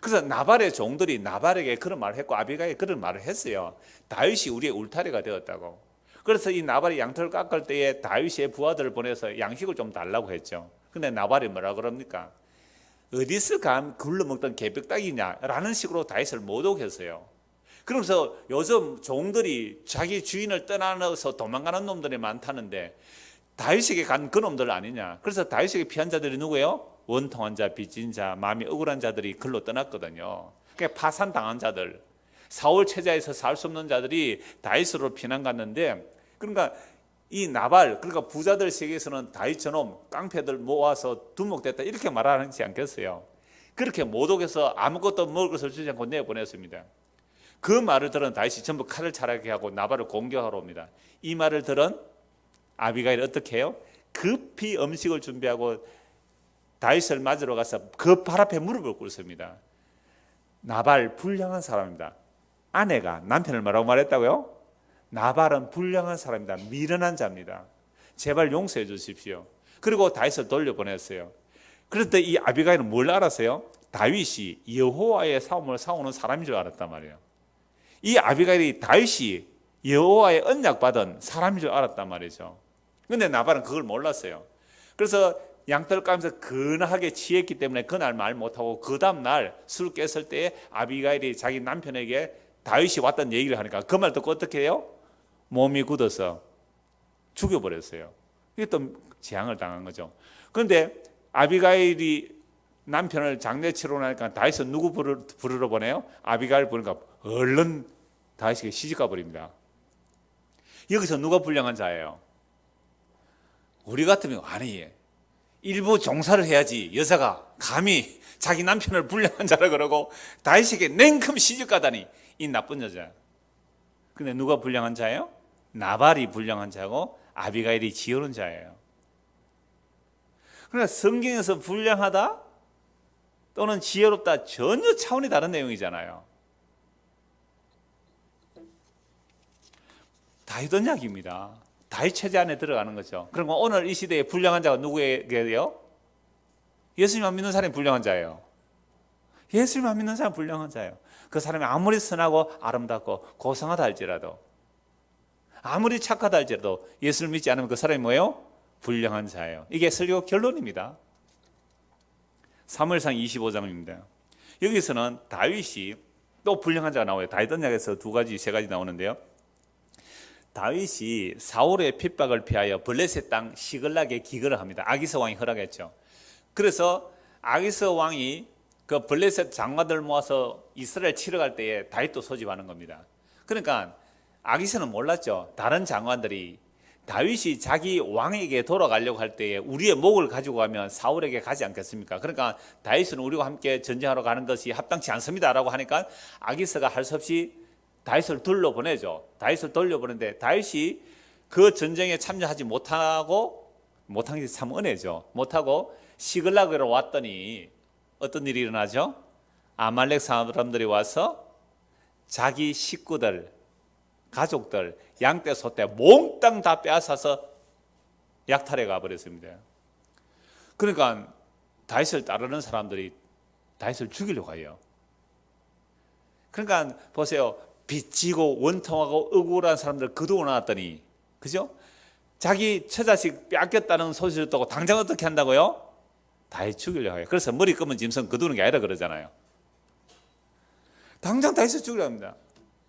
그래서 나발의 종들이 나발에게 그런 말을 했고 아비가일에게 그런 말을 했어요. 다윗이 우리의 울타리가 되었다고. 그래서 이 나발이 양털을 깎을 때에 다윗의 부하들을 보내서 양식을 좀 달라고 했죠. 근데 나발이 뭐라 그럽니까? 어디서 굴러먹던 개벽닭이냐라는 식으로 다윗을 모독했어요. 그러면서 요즘 종들이 자기 주인을 떠나서 도망가는 놈들이 많다는데 다윗에게 간 그 놈들 아니냐. 그래서 다윗에게 피한 자들이 누구예요? 원통한 자, 빚진 자, 마음이 억울한 자들이 글로 떠났거든요. 그러니까 파산당한 자들, 사울 체제에서 살 수 없는 자들이 다윗으로 피난 갔는데, 그러니까 이 나발, 그러니까 부자들 세계에서는 다윗처럼 깡패들 모아서 두목됐다 이렇게 말하지 않겠어요. 그렇게 모독해서 아무것도 먹을 것을 주지 않고 내보냈습니다. 그 말을 들은 다윗이 전부 칼을 차라게 하고 나발을 공격하러 옵니다. 이 말을 들은 아비가일이 어떻게 해요? 급히 음식을 준비하고 다윗을 맞으러 가서 그 발 앞에 무릎을 꿇습니다. 나발 불량한 사람입니다. 아내가 남편을 뭐라고 말했다고요? 나발은 불량한 사람이다. 미련한 자입니다. 제발 용서해 주십시오. 그리고 다윗을 돌려보냈어요. 그런데 이 아비가일은 뭘 알았어요? 다윗이 여호와의 싸움을 싸우는 사람인 줄 알았단 말이에요. 이 아비가일이 다윗이 여호와의 언약 받은 사람인 줄 알았단 말이죠. 그런데 나발은 그걸 몰랐어요. 그래서 양털 까면서 근하게 취했기 때문에 그날 말 못하고 그 다음날 술 깼을 때에 아비가일이 자기 남편에게 다윗이 왔던 얘기를 하니까 그 말 듣고 어떻게 해요? 몸이 굳어서 죽여버렸어요. 이게 또 재앙을 당한 거죠. 그런데 아비가일이 남편을 장례치러 나니까 다윗은 누구 부르러 보내요? 아비가일 부르니까 얼른 다윗에게 시집가 버립니다. 여기서 누가 불량한 자예요? 우리 같으면 아니 일부 종사를 해야지 여자가 감히 자기 남편을 불량한 자라 그러고 다윗에게 냉큼 시집가다니 이 나쁜 여자. 근데 누가 불량한 자예요? 나발이 불량한 자고 아비가일이 지어놓은 자예요. 그러니까 성경에서 불량하다 또는 지혜롭다 전혀 차원이 다른 내용이잖아요. 다윗 언약입니다. 다윗 체제 안에 들어가는 거죠. 그리고 오늘 이 시대에 불량한 자가 누구에게요? 예수님만 믿는 사람이 불량한 자예요. 예수님만 믿는 사람이 불량한 자예요. 그 사람이 아무리 선하고 아름답고 고상하다 할지라도 아무리 착하다 할지라도 예수를 믿지 않으면 그 사람이 뭐예요? 불량한 자예요. 이게 설교 결론입니다. 사무엘상 25장입니다. 여기서는 다윗이 또 불량한 자가 나와요. 다윗 언약에서 세 가지 나오는데요. 다윗이 사울의 핍박을 피하여 블레셋 땅 시글락에 기거를 합니다. 아기스 왕이 허락했죠. 그래서 아기스 왕이 그 블레셋 장관들 모아서 이스라엘 치러 갈 때에 다윗도 소집하는 겁니다. 그러니까 아기스는 몰랐죠. 다른 장관들이 다윗이 자기 왕에게 돌아가려고 할 때에 우리의 목을 가지고 가면 사울에게 가지 않겠습니까? 그러니까 다윗은 우리와 함께 전쟁하러 가는 것이 합당치 않습니다라고 하니까 아기스가 할 수 없이 다윗을 돌려보내죠. 다윗을 돌려보내는데 다윗이 그 전쟁에 참여하지 못한 게 참 은혜죠. 못하고 시글락으로 왔더니 어떤 일이 일어나죠? 아말렉 사람들이 와서 자기 식구들, 가족들, 양떼, 소떼 몽땅 다 빼앗아서 약탈해 가버렸습니다. 그러니까 다윗을 따르는 사람들이 다윗을 죽이려고 해요. 그러니까 보세요. 빚지고 원통하고 억울한 사람들 거두어 놨더니, 그죠? 자기 처자식 뺏겼다는 소식을 듣고 당장 어떻게 한다고요? 다윗 죽이려고 해요. 그래서 머리 검은 짐승 거두는 게 아니라 그러잖아요. 당장 다윗을 죽이려고 합니다.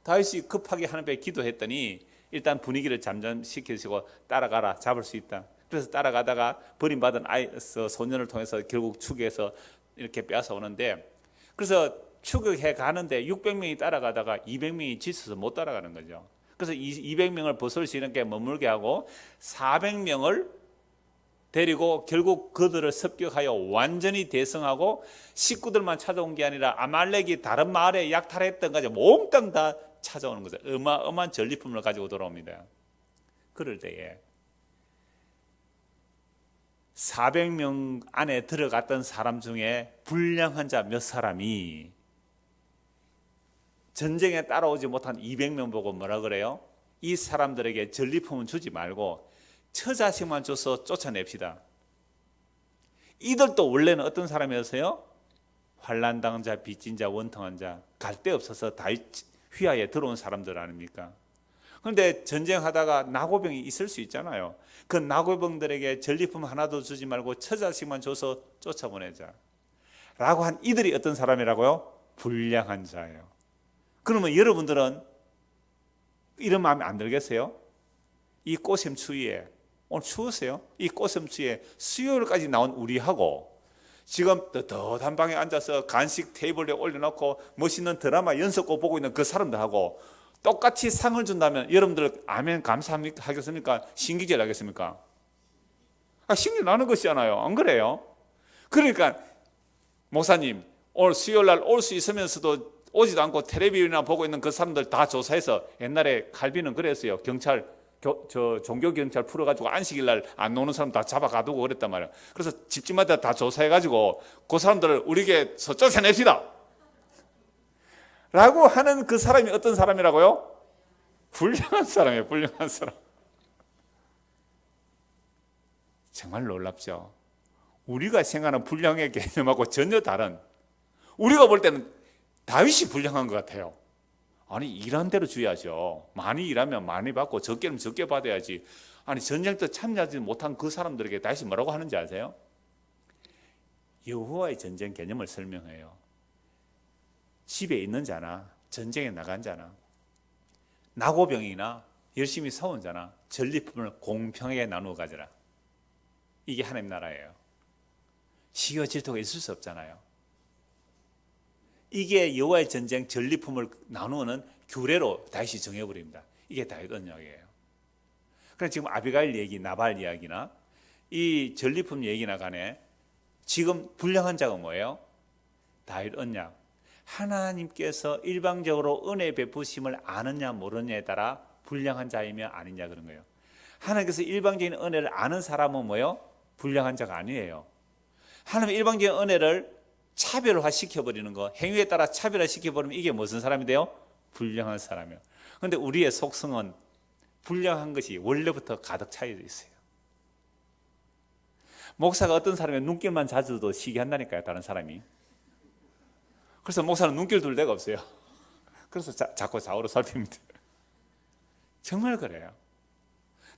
다윗이 급하게 하나님께 기도했더니 일단 분위기를 잠잠시키시고 따라가라, 잡을 수 있다. 그래서 따라가다가 버림받은 소년을 통해서 결국 추격해서 이렇게 빼앗아 오는데, 그래서 추격해 가는데 600명이 따라가다가 200명이 지쳐서 못 따라가는 거죠. 그래서 200명을 벗을 수 있는 게 머물게 하고 400명을 데리고 결국 그들을 습격하여 완전히 대성하고 식구들만 찾아온 게 아니라 아말렉이 다른 마을에 약탈했던 거죠. 몽땅 다 찾아오는 거죠. 어마어마한 전리품을 가지고 돌아옵니다. 그럴 때에 400명 안에 들어갔던 사람 중에 불량한 자 몇 사람이 전쟁에 따라오지 못한 200명 보고 뭐라 그래요? 이 사람들에게 전리품은 주지 말고 처자식만 줘서 쫓아냅시다. 이들도 원래는 어떤 사람이었어요? 환난당한 자, 빚진 자, 원통한 자, 갈 데 없어서 다윗 휘하에 들어온 사람들 아닙니까? 그런데 전쟁하다가 나고병이 있을 수 있잖아요. 그 나고병들에게 전리품 하나도 주지 말고 처자식만 줘서 쫓아보내자 라고 한 이들이 어떤 사람이라고요? 불량한 자예요. 그러면 여러분들은 이런 마음이 안 들겠어요? 이 꽃샘 추위에, 오늘 추웠어요? 이 꽃샘 추위에 수요일까지 나온 우리하고 지금 떳떳한 방에 앉아서 간식 테이블에 올려놓고 멋있는 드라마 연속곡 보고 있는 그 사람들하고 똑같이 상을 준다면 여러분들 아멘 감사하겠습니까? 신기절 하겠습니까? 신기 나는 것이잖아요. 안 그래요? 그러니까 목사님 오늘 수요일날 올 수 있으면서도 오지도 않고 텔레비전이나 보고 있는 그 사람들 다 조사해서 옛날에 칼빈은 그랬어요. 경찰 종교경찰 풀어가지고 안식일날 안 노는 사람 다 잡아가두고 그랬단 말이에요. 그래서 집집마다 다 조사해가지고 그 사람들을 우리에게서 쫓아냅시다 라고 하는 그 사람이 어떤 사람이라고요? 불량한 사람이에요. 불량한 사람. 정말 놀랍죠. 우리가 생각하는 불량의 개념하고 전혀 다른, 우리가 볼 때는 다윗이 불량한 것 같아요. 아니 일한 대로 줘야죠. 많이 일하면 많이 받고 적게는 적게 받아야지. 아니 전쟁 때 참여하지 못한 그 사람들에게 다시 뭐라고 하는지 아세요? 여호와의 전쟁 개념을 설명해요. 집에 있는 자나 전쟁에 나간 자나 나고병이나 열심히 싸운 자나 전리품을 공평하게 나누어 가져라. 이게 하나님 나라예요. 시기와 질투가 있을 수 없잖아요. 이게 여호와의 전쟁 전리품을 나누는 규례로 다윗이 정해버립니다. 이게 다윗 언약이에요. 그래서 지금 아비가일 얘기, 나발 이야기나 이 전리품 얘기나 간에 지금 불량한 자가 뭐예요? 다윗 언약. 하나님께서 일방적으로 은혜 베푸심을 아느냐 모르느냐에 따라 불량한 자이며 아니냐 그런 거예요. 하나님께서 일방적인 은혜를 아는 사람은 뭐예요? 불량한 자가 아니에요. 하나님의 일방적인 은혜를 차별화 시켜버리는 거, 행위에 따라 차별화 시켜버리면 이게 무슨 사람이 돼요? 불량한 사람이에요. 그런데 우리의 속성은 불량한 것이 원래부터 가득 차여 있어요. 목사가 어떤 사람의 눈길만 자주 도 시기한다니까요, 다른 사람이. 그래서 목사는 눈길 둘 데가 없어요. 그래서 자꾸 좌우로 살핍니다. 정말 그래요.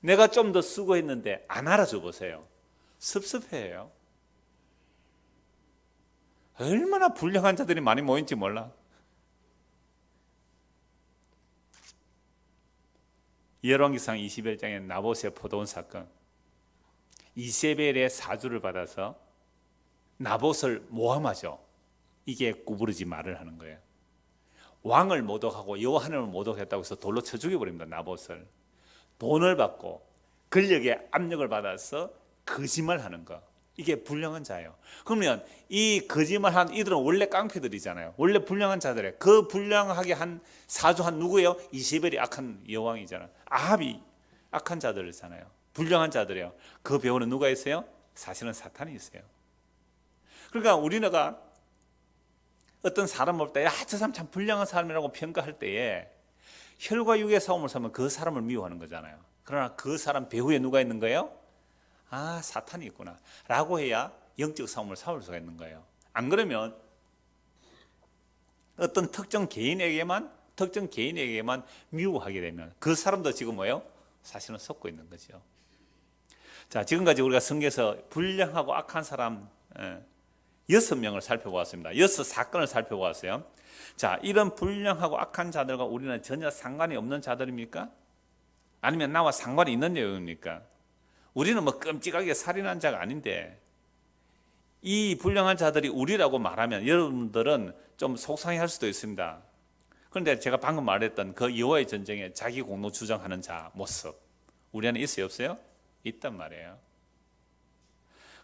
내가 좀 더 수고했는데 안 알아줘 보세요. 섭섭해요. 얼마나 불량한 자들이 많이 모인지 몰라. 열왕기상 21장의 나봇의 포도원 사건. 이세벨의 사주를 받아서 나봇을 모함하죠. 이게 구부러지 말을 하는 거예요. 왕을 모독하고 여호와 하나님을 모독했다고 해서 돌로 쳐 죽여버립니다. 나봇을. 돈을 받고 권력의 압력을 받아서 거짓말하는 거. 이게 불량한 자예요. 그러면 이 거짓말한 이들은 원래 깡패들이잖아요. 원래 불량한 자들이에요. 그 불량하게 한 사주한 누구예요? 이세벨이 악한 여왕이잖아요. 아합이 악한 자들이잖아요. 불량한 자들이에요. 그 배우는 누가 있어요? 사실은 사탄이 있어요. 그러니까 우리가 어떤 사람을 볼 때, 저 사람 참 불량한 사람이라고 평가할 때에 혈과 육의 싸움을 사면 그 사람을 미워하는 거잖아요. 그러나 그 사람 배후에 누가 있는 거예요? 아, 사탄이 있구나 라고 해야 영적 싸움을 싸울 수가 있는 거예요. 안 그러면 어떤 특정 개인에게만 미워하게 되면 그 사람도 지금 뭐예요? 사실은 섞고 있는 거죠. 자, 지금까지 우리가 성경에서 불량하고 악한 사람 6명을 살펴보았습니다. 6 사건을 살펴보았어요. 자, 이런 불량하고 악한 자들과 우리는 전혀 상관이 없는 자들입니까? 아니면 나와 상관이 있는 내용입니까? 우리는 뭐 끔찍하게 살인한 자가 아닌데 이 불량한 자들이 우리라고 말하면 여러분들은 좀 속상해할 수도 있습니다. 그런데 제가 방금 말했던 그 여호와의 전쟁에 자기 공로 주장하는 자 모습 우리 안에 있어요, 없어요? 있단 말이에요.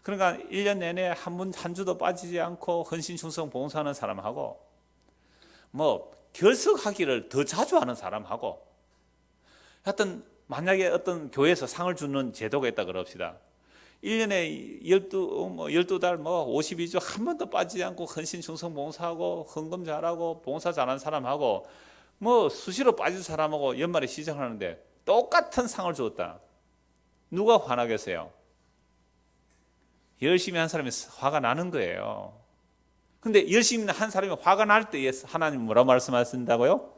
그러니까 1년 내내 한 주도 빠지지 않고 헌신 충성 봉사하는 사람하고 뭐 결석하기를 더 자주 하는 사람하고 하여튼 만약에 어떤 교회에서 상을 주는 제도가 있다 그럽시다. 1년에 12달 52주 한 번도 빠지지 않고 헌신 충성 봉사하고 헌금 잘하고 봉사 잘하는 사람하고 수시로 빠진 사람하고 연말에 시작하는데 똑같은 상을 주었다. 누가 화나겠어요? 열심히 한 사람이 화가 나는 거예요. 근데 열심히 한 사람이 화가 날 때에 하나님은 뭐라고 말씀하신다고요?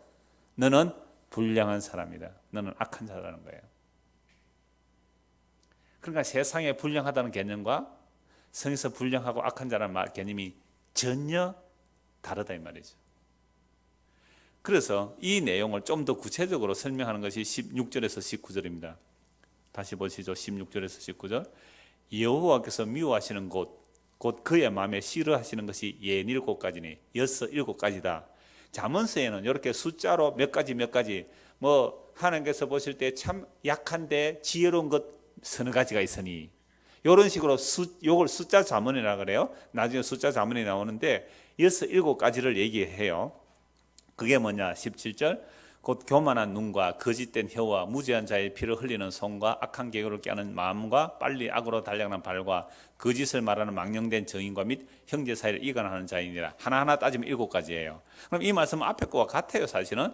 너는 불량한 사람이다. 너는 악한 자라는 거예요. 그러니까 세상에 불량하다는 개념과 성에서 불량하고 악한 자라는 개념이 전혀 다르다 이 말이죠. 그래서 이 내용을 좀 더 구체적으로 설명하는 것이 16절에서 19절입니다. 다시 보시죠. 16절에서 19절. 여호와께서 미워하시는 곳, 곧 그의 마음에 싫어하시는 것이 67가지니 67가지다. 잠언서에는 이렇게 숫자로 몇 가지 하나님께서 보실 때 참 약한데 지혜로운 것 서너 가지가 있으니 이런 식으로 요걸 숫자 잠언이라 그래요. 나중에 숫자 잠언이 나오는데 67가지를 얘기해요. 그게 뭐냐? 17절. 곧 교만한 눈과 거짓된 혀와 무죄한 자의 피를 흘리는 손과 악한 계획을 깨는 마음과 빨리 악으로 달려가는 발과 거짓을 말하는 망령된 정인과 및 형제 사이를 이간하는 자이니라. 하나하나 따지면 7가지예요. 그럼 이 말씀은 앞에 거와 같아요. 사실은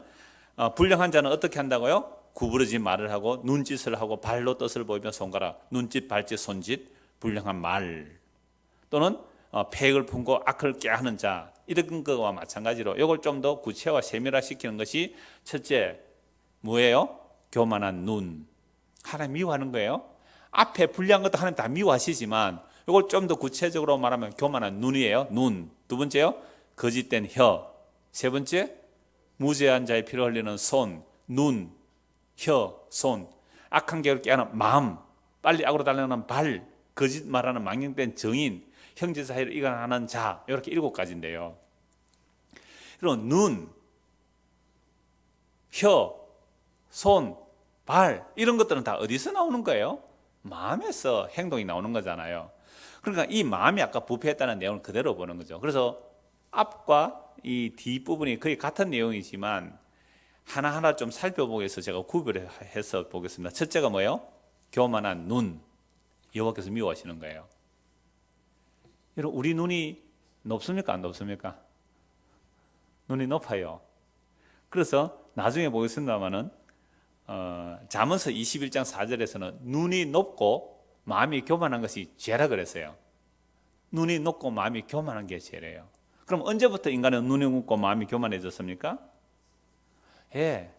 불량한 자는 어떻게 한다고요? 구부러진 말을 하고 눈짓을 하고 발로 뜻을 보이며 손가락, 눈짓, 발짓, 손짓, 불량한 말 또는 패역을 품고 악을 꾀하는 자, 이런 것과 마찬가지로 이걸 좀 더 구체화 세밀화시키는 것이 첫째 뭐예요? 교만한 눈. 하나님 미워하는 거예요. 앞에 불량한 것도 하나님 다 미워하시지만 이걸 좀 더 구체적으로 말하면 교만한 눈이에요. 눈. 두 번째요, 거짓된 혀. 세 번째, 무죄한 자의 피를 흘리는 손, 눈, 혀, 손. 악한 계획을 깨하는 마음, 빨리 악으로 달려가는 발, 거짓 말하는 망령된 정인, 형제 사이를 이간하는 자, 이렇게 7가지인데요. 그럼 눈, 혀, 손, 발 이런 것들은 다 어디서 나오는 거예요? 마음에서 행동이 나오는 거잖아요. 그러니까 이 마음이 아까 부패했다는 내용을 그대로 보는 거죠. 그래서 앞과 이 뒷부분이 거의 같은 내용이지만 하나하나 좀 살펴보기 위해서 제가 구별해서 보겠습니다. 첫째가 뭐예요? 교만한 눈. 여호와께서 미워하시는 거예요. 여러분, 우리 눈이 높습니까? 안 높습니까? 눈이 높아요. 그래서 나중에 보겠습니다만은 잠언서 21장 4절에서는 눈이 높고 마음이 교만한 것이 죄라 그랬어요. 눈이 높고 마음이 교만한 게 죄래요. 그럼 언제부터 인간은 눈이 높고 마음이 교만해졌습니까?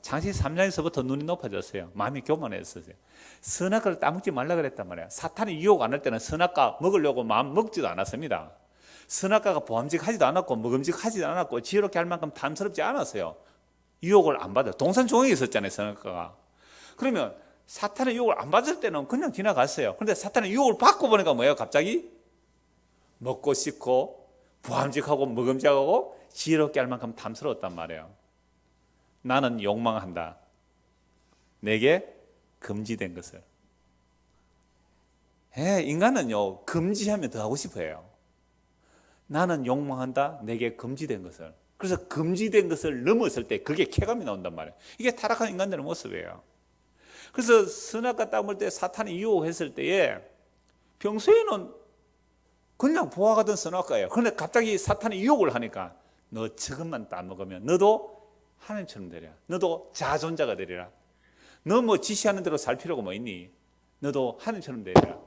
창세기 3장에서부터 눈이 높아졌어요. 마음이 교만해졌어요. 선악과를 따먹지 말라 그랬단 말이에요. 사탄이 유혹 안 할 때는 선악과 먹으려고 마음 먹지도 않았습니다. 선악과가 보암직하지도 않았고 먹음직하지도 않았고 지혜롭게 할 만큼 탐스럽지 않았어요. 유혹을 안 받아요. 동산 종이 있었잖아요, 선악과가. 그러면 사탄의 유혹을 안 받을 때는 그냥 지나갔어요. 그런데 사탄의 유혹을 받고 보니까 뭐예요? 갑자기 먹고 싶고 보암직하고 먹음직하고 지혜롭게 할 만큼 탐스러웠단 말이에요. 나는 욕망한다. 내게 금지된 것을. 인간은요, 금지하면 더 하고 싶어요. 나는 욕망한다. 내게 금지된 것을. 그래서 금지된 것을 넘었을 때 그게 쾌감이 나온단 말이에요. 이게 타락한 인간들의 모습이에요. 그래서 선악과 따먹을 때 사탄이 유혹했을 때에 평소에는 그냥 보아가던 선악과예요. 그런데 갑자기 사탄이 유혹을 하니까 너 저것만 따먹으면 너도 하나님처럼 되리라. 너도 자존자가 되리라. 너 뭐 지시하는 대로 살 필요가 뭐 있니? 너도 하나님처럼 되리라.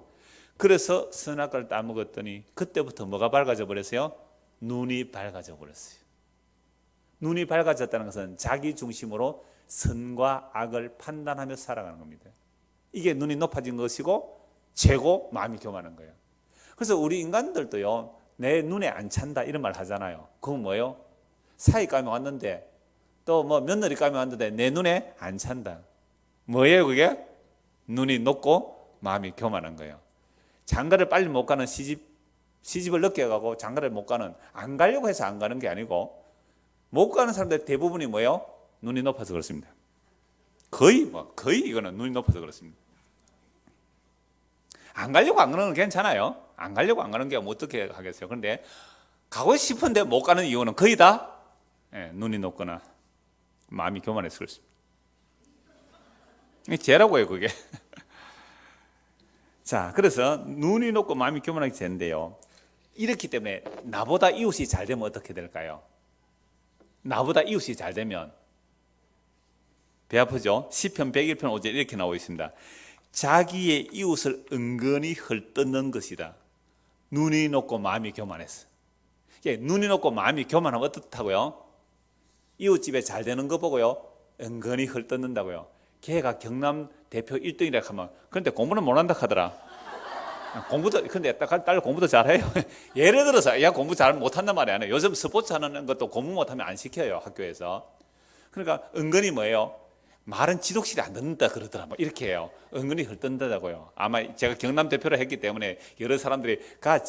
그래서 선악과를 따먹었더니 그때부터 뭐가 밝아져 버렸어요? 눈이 밝아져 버렸어요. 눈이 밝아졌다는 것은 자기 중심으로 선과 악을 판단하며 살아가는 겁니다. 이게 눈이 높아진 것이고 죄고 마음이 교만한 거예요. 그래서 우리 인간들도요, 내 눈에 안 찬다 이런 말 하잖아요. 그건 뭐예요? 사위감이 왔는데 또 뭐 며느리감이 왔는데 내 눈에 안 찬다. 뭐예요 그게? 눈이 높고 마음이 교만한 거예요. 장가를 빨리 못 가는 시집을 늦게 가고 장가를 못 가는, 안 가려고 해서 안 가는 게 아니고 못 가는 사람들 대부분이 뭐예요? 눈이 높아서 그렇습니다. 거의 이거는 눈이 높아서 그렇습니다. 안 가려고 안 가는 건 괜찮아요. 안 가려고 안 가는 게 어떻게 하겠어요. 그런데 가고 싶은데 못 가는 이유는 거의 다 눈이 높거나 마음이 교만해서 그렇습니다. 죄라고 해요 그게. 자, 그래서 눈이 높고 마음이 교만하게 되는데요. 이렇기 때문에 나보다 이웃이 잘 되면 어떻게 될까요? 나보다 이웃이 잘 되면 배 아프죠? 시편 101편 5절 이렇게 나오고 있습니다. 자기의 이웃을 은근히 헐뜯는 것이다. 눈이 높고 마음이 교만했어. 눈이 높고 마음이 교만하면 어떻다고요? 이웃집에 잘 되는 거 보고요, 은근히 헐뜯는다고요. 걔가 경남 대표 1등이라 하면, 그런데 공부는 못한다 하더라. 근데 딸 공부도 잘해요. 예를 들어서, 야, 공부 잘 못한단 말이 아니에요. 요즘 스포츠 하는 것도 공부 못하면 안 시켜요, 학교에서. 그러니까 은근히 뭐예요? 말은 지독실이 안 듣는다 그러더라. 뭐 이렇게 해요. 은근히 헐뜯는다고요. 아마 제가 경남 대표를 했기 때문에 여러 사람들이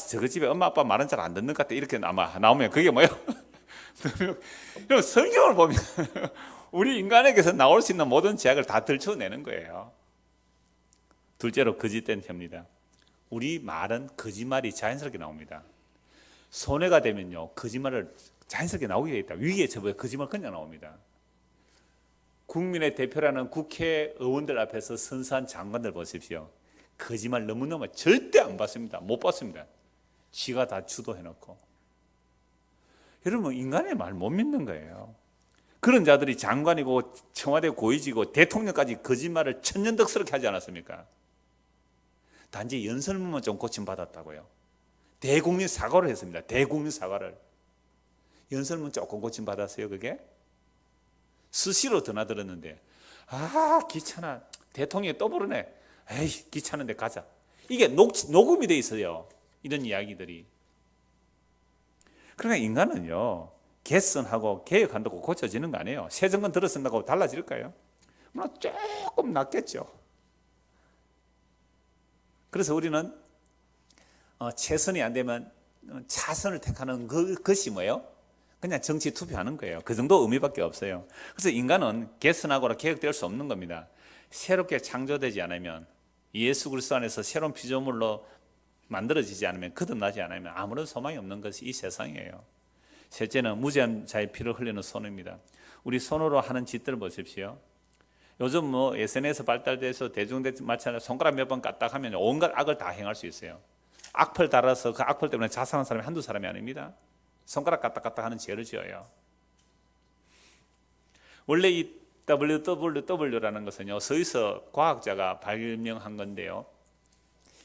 저거 집에 엄마 아빠 말은 잘 안 듣는 것 같아. 이렇게 아마 나오면 그게 뭐예요? 성경을 보면 우리 인간에게서 나올 수 있는 모든 제약을 다 들춰내는 거예요. 둘째로 거짓된 혀입니다. 우리 말은 거짓말이 자연스럽게 나옵니다. 손해가 되면요, 거짓말을 자연스럽게 나오게 돼 있다. 위기에 처해 거짓말 그냥 나옵니다. 국민의 대표라는 국회의원들 앞에서 선서한 장관들 보십시오. 거짓말 너무너무 절대 안 받습니다. 못 받습니다. 지가 다 주도해놓고. 여러분, 인간의 말 못 믿는 거예요. 그런 자들이 장관이고 청와대 고위직이고 대통령까지 거짓말을 천연덕스럽게 하지 않았습니까? 단지 연설문만 좀 고침받았다고요. 대국민 사과를 했습니다. 대국민 사과를. 연설문 조금 고침받았어요, 그게? 수시로 드나들었는데, 귀찮아. 대통령이 또 부르네. 에이, 귀찮은데 가자. 이게 녹음이 돼 있어요. 이런 이야기들이. 그러니까 인간은요, 개선하고 개혁한다고 고쳐지는 거 아니에요. 새 정권 들어선다고 달라질까요? 물론 조금 낫겠죠. 그래서 우리는 최선이 안 되면 차선을 택하는 그것이 뭐예요? 그냥 정치 투표하는 거예요. 그 정도 의미밖에 없어요. 그래서 인간은 개선하거나 개혁될 수 없는 겁니다. 새롭게 창조되지 않으면, 예수 그리스도 안에서 새로운 피조물로 만들어지지 않으면, 거듭나지 않으면 아무런 소망이 없는 것이 이 세상이에요. 셋째는 무죄한 자의 피를 흘리는 손입니다. 우리 손으로 하는 짓들 보십시오. 요즘 뭐 SNS 발달돼서 대중마찬가지로 손가락 몇 번 까딱하면 온갖 악을 다 행할 수 있어요. 악플 달아서 그 악플 때문에 자살한 사람이 한두 사람이 아닙니다. 손가락 까딱까딱 하는 죄를 지어요. 원래 이 WWW라는 것은요, 스위스 과학자가 발명한 건데요,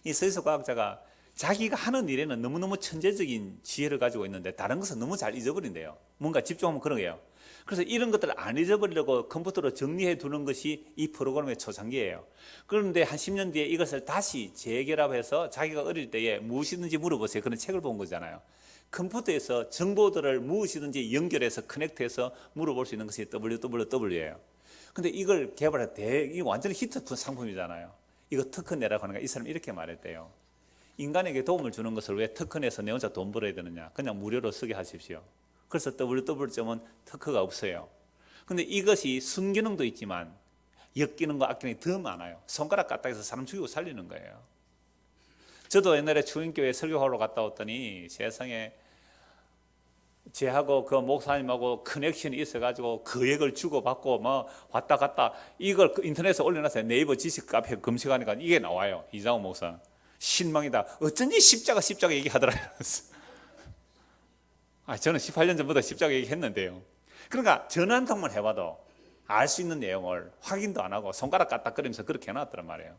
이 스위스 과학자가 자기가 하는 일에는 너무너무 천재적인 지혜를 가지고 있는데 다른 것은 너무 잘 잊어버린대요. 뭔가 집중하면 그런 거예요. 그래서 이런 것들을 안 잊어버리려고 컴퓨터로 정리해 두는 것이 이 프로그램의 초창기예요. 그런데 한 10년 뒤에 이것을 다시 재결합해서 자기가 어릴 때에 무엇이든지 물어보세요. 그런 책을 본 거잖아요. 컴퓨터에서 정보들을 무엇이든지 연결해서 커넥트해서 물어볼 수 있는 것이 WWW예요. 근데 이걸 개발할 때 이게 완전히 히트 상품이잖아요. 이거 특허 내라고 하는 거, 이 사람이 이렇게 말했대요. 인간에게 도움을 주는 것을 왜 특허 내서 내 혼자 돈 벌어야 되느냐. 그냥 무료로 쓰게 하십시오. 그래서 WWW점은 특허가 없어요. 근데 이것이 순기능도 있지만 역기능과 악기능이 더 많아요. 손가락 까딱해서 사람 죽이고 살리는 거예요. 저도 옛날에 추인교회 설교하러 갔다 왔더니 세상에 제하고 그 목사님하고 커넥션이 있어가지고 거액을 주고받고 뭐 왔다 갔다, 이걸 인터넷에 올려놨어요. 네이버 지식 카페 검색하니까 이게 나와요. 이장호 목사. 신망이다. 어쩐지 십자가 얘기하더라. 저는 18년 전부터 십자가 얘기했는데요. 그러니까 전화 한 통만 해봐도 알 수 있는 내용을 확인도 안 하고 손가락 까딱거리면서 그렇게 해놨더란 말이에요.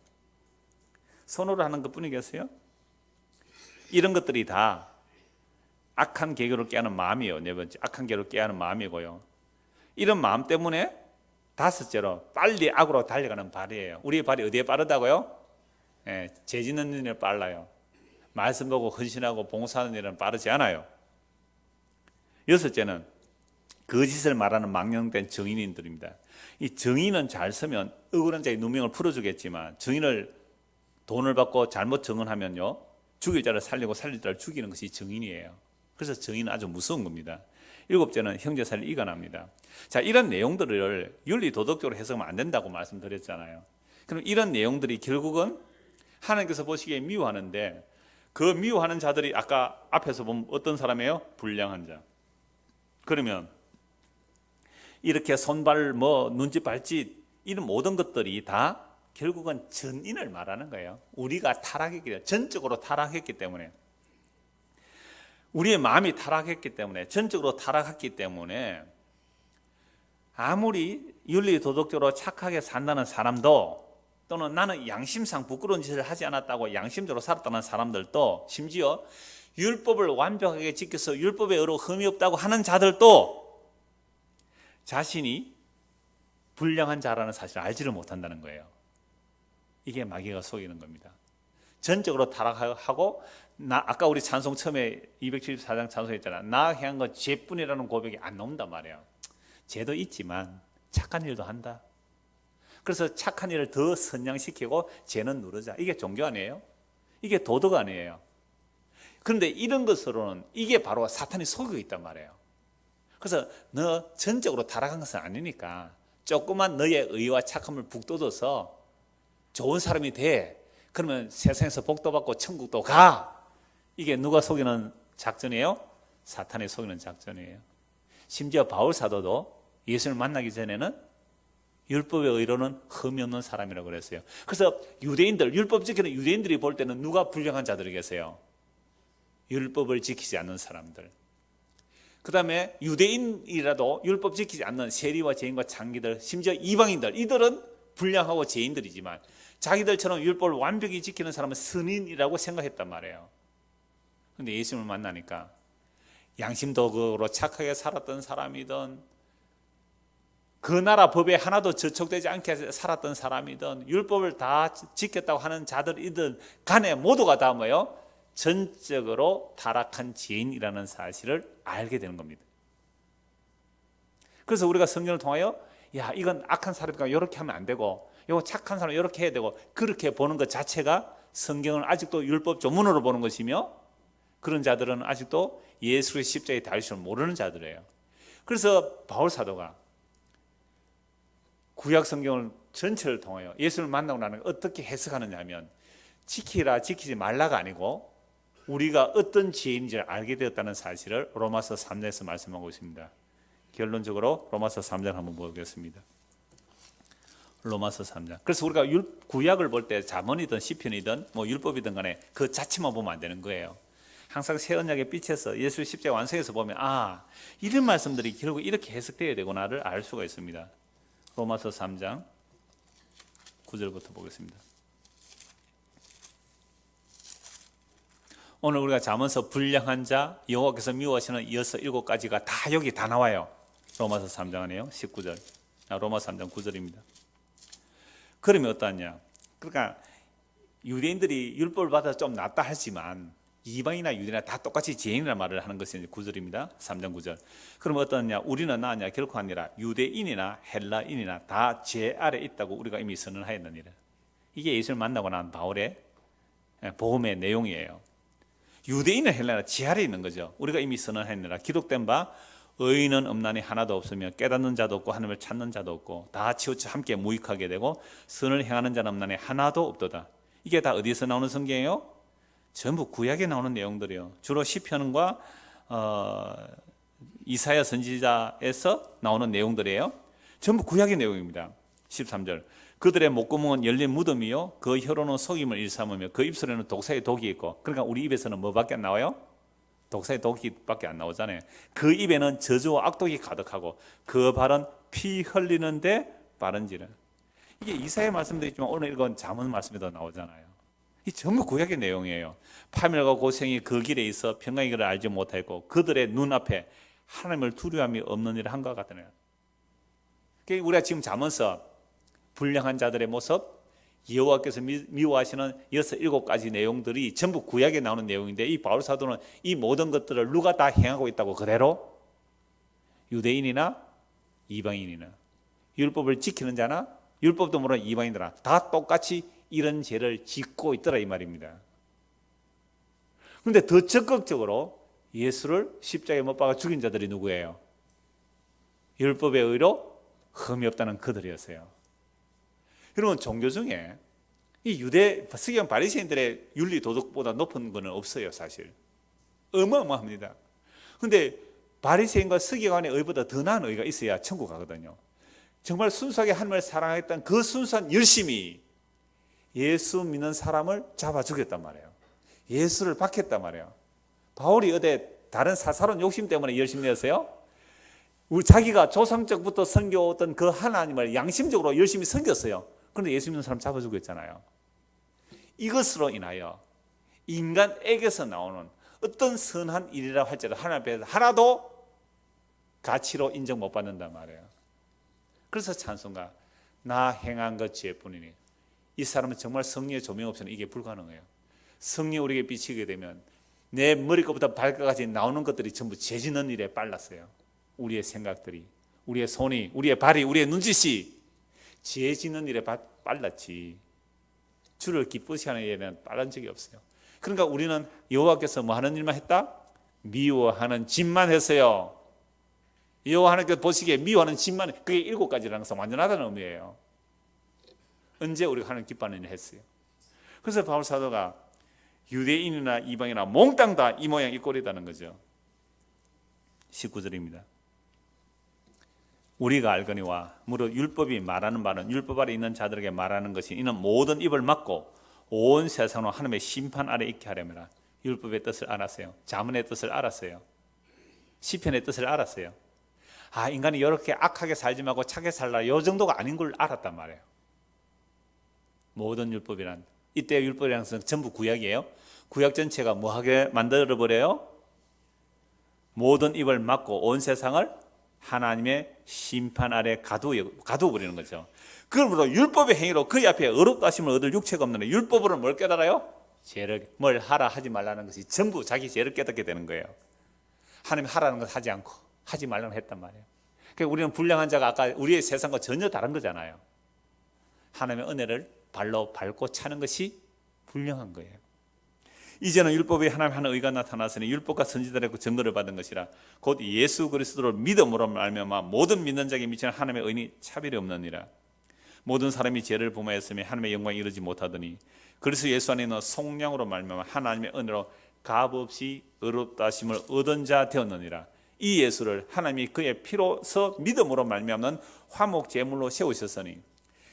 손으로 하는 것 뿐이겠어요? 이런 것들이 다 악한 계교를 깨하는 마음이에요. 네 번째, 악한 계교를 깨하는 마음이고요. 이런 마음 때문에 다섯째로, 빨리 악으로 달려가는 발이에요. 우리의 발이 어디에 빠르다고요? 죄 짓는 일은 빨라요. 말씀 보고 헌신하고 봉사하는 일은 빠르지 않아요. 여섯째는 거짓을 말하는 망령된 정인인들입니다. 이 정인은 잘 쓰면 억울한 자의 누명을 풀어주겠지만, 정인을 돈을 받고 잘못 정언하면요, 죽일 자를 살리고 살릴 자를 죽이는 것이 정인이에요. 그래서 정인은 아주 무서운 겁니다. 일곱째는 형제사를 이간합니다. 자, 이런 내용들을 윤리 도덕적으로 해석하면 안 된다고 말씀드렸잖아요. 그럼 이런 내용들이 결국은 하나님께서 보시기에 미워하는데, 그 미워하는 자들이 아까 앞에서 보면 어떤 사람이에요? 불량한 자. 그러면 이렇게 손발, 눈짓, 발짓, 이런 모든 것들이 다 결국은 전인을 말하는 거예요. 우리가 타락했기 때문에, 전적으로 타락했기 때문에, 우리의 마음이 타락했기 때문에, 전적으로 타락했기 때문에 아무리 윤리 도덕적으로 착하게 산다는 사람도, 또는 나는 양심상 부끄러운 짓을 하지 않았다고 양심적으로 살았다는 사람들도, 심지어 율법을 완벽하게 지켜서 율법의 의로 흠이 없다고 하는 자들도 자신이 불량한 자라는 사실을 알지를 못한다는 거예요. 이게 마귀가 속이는 겁니다. 전적으로 타락하고, 아까 우리 찬송 처음에 274장 찬송했잖아. 나 행한 건 죄뿐이라는 고백이 안 나온단 말이에요. 죄도 있지만 착한 일도 한다. 그래서 착한 일을 더 선양시키고 죄는 누르자. 이게 종교 아니에요? 이게 도덕 아니에요? 그런데 이런 것으로는 이게 바로 사탄이 속이고 있단 말이에요. 그래서 너 전적으로 타락한 것은 아니니까 조그만 너의 의와 착함을 북돋워서 좋은 사람이 돼. 그러면 세상에서 복도 받고 천국도 가. 이게 누가 속이는 작전이에요? 사탄이 속이는 작전이에요. 심지어 바울 사도도 예수를 만나기 전에는 율법의 의로는 흠이 없는 사람이라고 그랬어요. 그래서 유대인들, 율법 지키는 유대인들이 볼 때는 누가 불량한 자들이 계세요? 율법을 지키지 않는 사람들. 그 다음에 유대인이라도 율법 지키지 않는 세리와 죄인과 창기들, 심지어 이방인들, 이들은 불량하고 죄인들이지만 자기들처럼 율법을 완벽히 지키는 사람은 선인이라고 생각했단 말이에요. 그런데 예수님을 만나니까 양심도덕으로 착하게 살았던 사람이든, 그 나라 법에 하나도 저촉되지 않게 살았던 사람이든, 율법을 다 지켰다고 하는 자들이든 간에 모두가 다 뭐예요? 전적으로 타락한 죄인이라는 사실을 알게 되는 겁니다. 그래서 우리가 성경을 통하여 야, 이건 악한 사람이니까 이렇게 하면 안 되고, 이거 착한 사람 이렇게 해야 되고, 그렇게 보는 것 자체가 성경을 아직도 율법 조문으로 보는 것이며, 그런 자들은 아직도 예수의 십자가에 달릴 줄 모르는 자들이에요. 그래서 바울 사도가 구약 성경을 전체를 통하여 예수를 만나고 나면 어떻게 해석하느냐 하면, 지키라 지키지 말라가 아니고 우리가 어떤 죄인지를 알게 되었다는 사실을 로마서 3장에서 말씀하고 있습니다. 결론적으로 로마서 3장 한번 보겠습니다. 로마서 3장. 그래서 우리가 구약을 볼 때 잠언이든 시편이든 뭐 율법이든 간에 그 자체만 보면 안 되는 거예요. 항상 새 언약의 빛에서 예수 십자가 완성해서 보면 이런 말씀들이 결국 이렇게 해석되어야 되구나를 알 수가 있습니다. 로마서 3장 9절부터 보겠습니다. 오늘 우리가 잠언서 불량한 자, 여호와께서 미워하시는 6, 7가지가 다 여기 다 나와요. 로마서 3장 안에요. 19절. 로마서 3장 9절입니다. 그러면 어떠냐? 그러니까 유대인들이 율법을 받아 좀 낫다 하지만 이방이나 유대나 다 똑같이 죄인이라는 말을 하는 것이 9절입니다. 3장 9절. 그럼 어떠냐? 우리는 나으냐? 결코 아니라 유대인이나 헬라인이나 다 죄 아래 있다고 우리가 이미 선언하였느니라. 이게 예수를 만나고 난 바울의 복음의 내용이에요. 유대인은 헬라나 죄 아래 있는 거죠. 우리가 이미 선언하였느니라. 기록된 바 의인은 없나니 하나도 없으며 깨닫는 자도 없고 하나님을 찾는 자도 없고 다 치우쳐 함께 무익하게 되고 선을 행하는 자는 없나니 하나도 없도다. 이게 다 어디서 나오는 성경이에요? 전부 구약에 나오는 내용들이에요. 주로 시편과 이사야 선지자에서 나오는 내용들이에요. 전부 구약의 내용입니다. 13절. 그들의 목구멍은 열린 무덤이요 그 혀로는 속임을 일삼으며 그 입술에는 독사의 독이 있고. 그러니까 우리 입에서는 뭐밖에 안 나와요? 독사의 독이밖에 안 나오잖아요. 그 입에는 저주와 악독이 가득하고 그 발은 피 흘리는데 빠른지라. 이게 이사야 말씀도 있지만 오늘 읽은 잠언 말씀에도 나오잖아요. 이 전부 구약의 내용이에요. 파멸과 고생이 그 길에 있어 평강의 길을 알지 못하고 그들의 눈앞에 하나님을 두려움이 없는 일을 한 것 같다네요. 우리가 지금 잠언서 불량한 자들의 모습, 여호와께서 미워하시는 6, 7가지 내용들이 전부 구약에 나오는 내용인데, 이 바울 사도는 이 모든 것들을 누가 다 행하고 있다고 그대로 유대인이나 이방인이나 율법을 지키는 자나 율법도 모르는 이방인들아 다 똑같이 이런 죄를 짓고 있더라 이 말입니다. 그런데 더 적극적으로 예수를 십자가에 못 박아 죽인 자들이 누구예요? 율법의 의로 흠이 없다는 그들이었어요. 여러분, 종교 중에 이 유대 서기관 바리새인들의 윤리 도덕보다 높은 것은 없어요. 사실 어마어마합니다. 그런데 바리새인과 서기관의 의보다 더 나은 의가 있어야 천국 가거든요. 정말 순수하게 하나님을 사랑했던 그 순수한 열심이 예수 믿는 사람을 잡아 죽였단 말이에요. 예수를 박했단 말이에요. 바울이 어디 다른 사사로운 욕심 때문에 열심히 했어요? 자기가 조상적부터 섬겨왔던 그 하나님을 양심적으로 열심히 섬겼어요. 그런데 예수 믿는 사람 잡아 죽였잖아요. 이것으로 인하여 인간에게서 나오는 어떤 선한 일이라고 할지라도 하나님 앞에서 하나도 가치로 인정 못 받는단 말이에요. 그래서 찬송가 나 행한 것 죄뿐이니 이 사람은 정말 성령의 조명 없이는 이게 불가능해요. 성령 우리에게 비치게 되면 내 머리끝부터 발끝까지 나오는 것들이 전부 죄 짓는 일에 빨랐어요. 우리의 생각들이, 우리의 손이, 우리의 발이, 우리의 눈짓이 죄 짓는 일에 빨랐지 주를 기쁘시하는 일에는 빨란 적이 없어요. 그러니까 우리는 여호와께서 뭐 하는 일만 했다? 미워하는 짓만 했어요. 여호와 하나님께서 보시기에 미워하는 짓만, 그게 7가지라는 것은 완전하다는 의미예요. 언제 우리가 하나님 기뻐하는 일을 했어요? 그래서 바울 사도가 유대인이나 이방이나 몽땅 다 이 모양 이 꼴이다는 거죠. 19절입니다. 우리가 알거니와 무릇 율법이 말하는 바는 율법 아래 있는 자들에게 말하는 것이 이는 모든 입을 막고 온 세상으로 하나님의 심판 아래 있게 하려면 율법의 뜻을 알았어요. 자문의 뜻을 알았어요. 시편의 뜻을 알았어요. 인간이 이렇게 악하게 살지 말고 착하게 살라 이 정도가 아닌 걸 알았단 말이에요. 모든 율법이란, 이때 율법이라는 것은 전부 구약이에요. 구약 전체가 뭐하게 만들어버려요? 모든 입을 막고 온 세상을 하나님의 심판 아래 가두어버리는 거죠. 그러므로 율법의 행위로 그의 앞에 어렵다 하심을 얻을 육체가 없는데 율법으로 뭘 깨달아요? 죄를 뭘 하라 하지 말라는 것이 전부 자기 죄를 깨닫게 되는 거예요. 하나님이 하라는 것 하지 않고 하지 말라는 걸 했단 말이에요. 그러니까 우리는 불량한 자가 아까 우리의 세상과 전혀 다른 거잖아요. 하나님의 은혜를 발로 밟고 차는 것이 불량한 거예요. 이제는 율법에 하나님 하는 의가 나타났으니 율법과 선지자들의 증거를 받은 것이라 곧 예수 그리스도를 믿음으로 말미암아 모든 믿는 자에게 미치는 하나님의 의는 차별이 없느니라. 모든 사람이 죄를 범하였으며 하나님의 영광에 이르지 못하더니 그리스도 예수 안에 있는 속량으로 말미암아 하나님의 은혜로 값없이 의롭다 하심을 얻은 자 되었느니라. 이 예수를 하나님이 그의 피로서 믿음으로 말미암는 화목 제물로 세우셨으니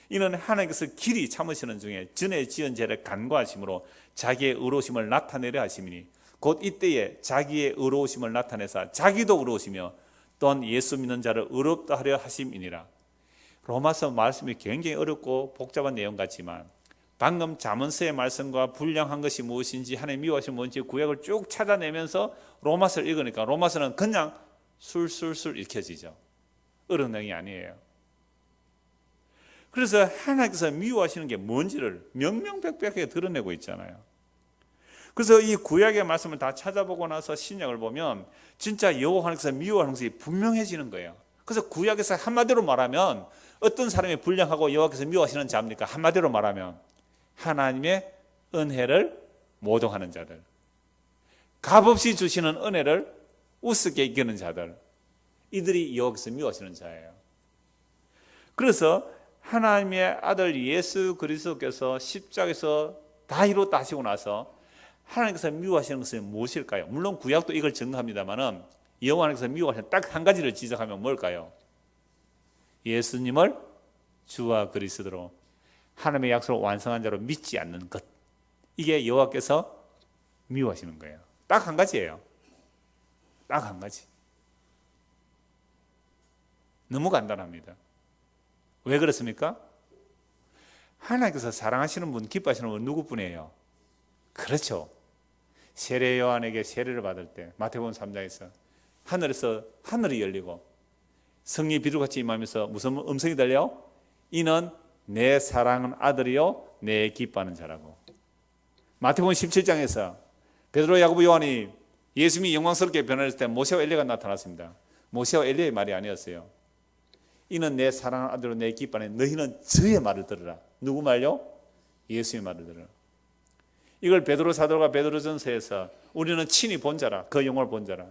이는 하나님께서 길이 참으시는 중에 전에 지은 죄를 간과하심으로 자기의 의로우심을 나타내려 하심이니 곧 이때에 자기의 의로우심을 나타내사 자기도 의로우시며 또한 예수 믿는 자를 의롭다 하려 하심이니라. 로마서 말씀이 굉장히 어렵고 복잡한 내용 같지만 방금 잠언서의 말씀과 불량한 것이 무엇인지 하나님 미워하신 뭔지 구약을 쭉 찾아내면서 로마서를 읽으니까 로마서는 그냥 술술술 읽혀지죠. 어려운 내용이 아니에요. 그래서 하나님께서 미워하시는 게 뭔지를 명명백백하게 드러내고 있잖아요. 그래서 이 구약의 말씀을 다 찾아보고 나서 신약을 보면 진짜 여호와 하나님께서 미워하는 것이 분명해지는 거예요. 그래서 구약에서 한마디로 말하면 어떤 사람이 불량하고 여호와께서 미워하시는 자입니까? 한마디로 말하면 하나님의 은혜를 모독하는 자들, 값없이 주시는 은혜를 우습게 이기는 자들, 이들이 여호와께서 미워하시는 자예요. 그래서 하나님의 아들 예수 그리스도께서 십자가에서 다 이뤘다 하시고 나서 하나님께서 미워하시는 것은 무엇일까요? 물론 구약도 이걸 증거합니다만은 여호와 하나님께서 미워하시는 딱 한 가지를 지적하면 뭘까요? 예수님을 주와 그리스도로 하나님의 약속을 완성한 자로 믿지 않는 것, 이게 여호와께서 미워하시는 거예요. 딱 한 가지예요. 딱 한 가지. 너무 간단합니다. 왜 그렇습니까? 하나님께서 사랑하시는 분, 기뻐하시는 분 누구뿐이에요? 그렇죠. 세례 요한에게 세례를 받을 때 마태복음 3장에서 하늘에서 하늘이 열리고 성령이 비둘기같이 임하면서 무슨 음성이 들려? 이는 내 사랑하는 아들이요 내 기뻐하는 자라고. 마태복음 17장에서 베드로, 야고보, 요한이 예수님이 영광스럽게 변화했을 때 모세와 엘리야가 나타났습니다. 모세와 엘리야의 말이 아니었어요. 이는 내 사랑하는 아들로 내 기뻐하는 너희는 저의 말을 들으라. 누구 말요? 예수의 말을 들으라. 이걸 베드로 사도가 베드로전서에서 우리는 친히 본 자라, 그 영광을 본 자라.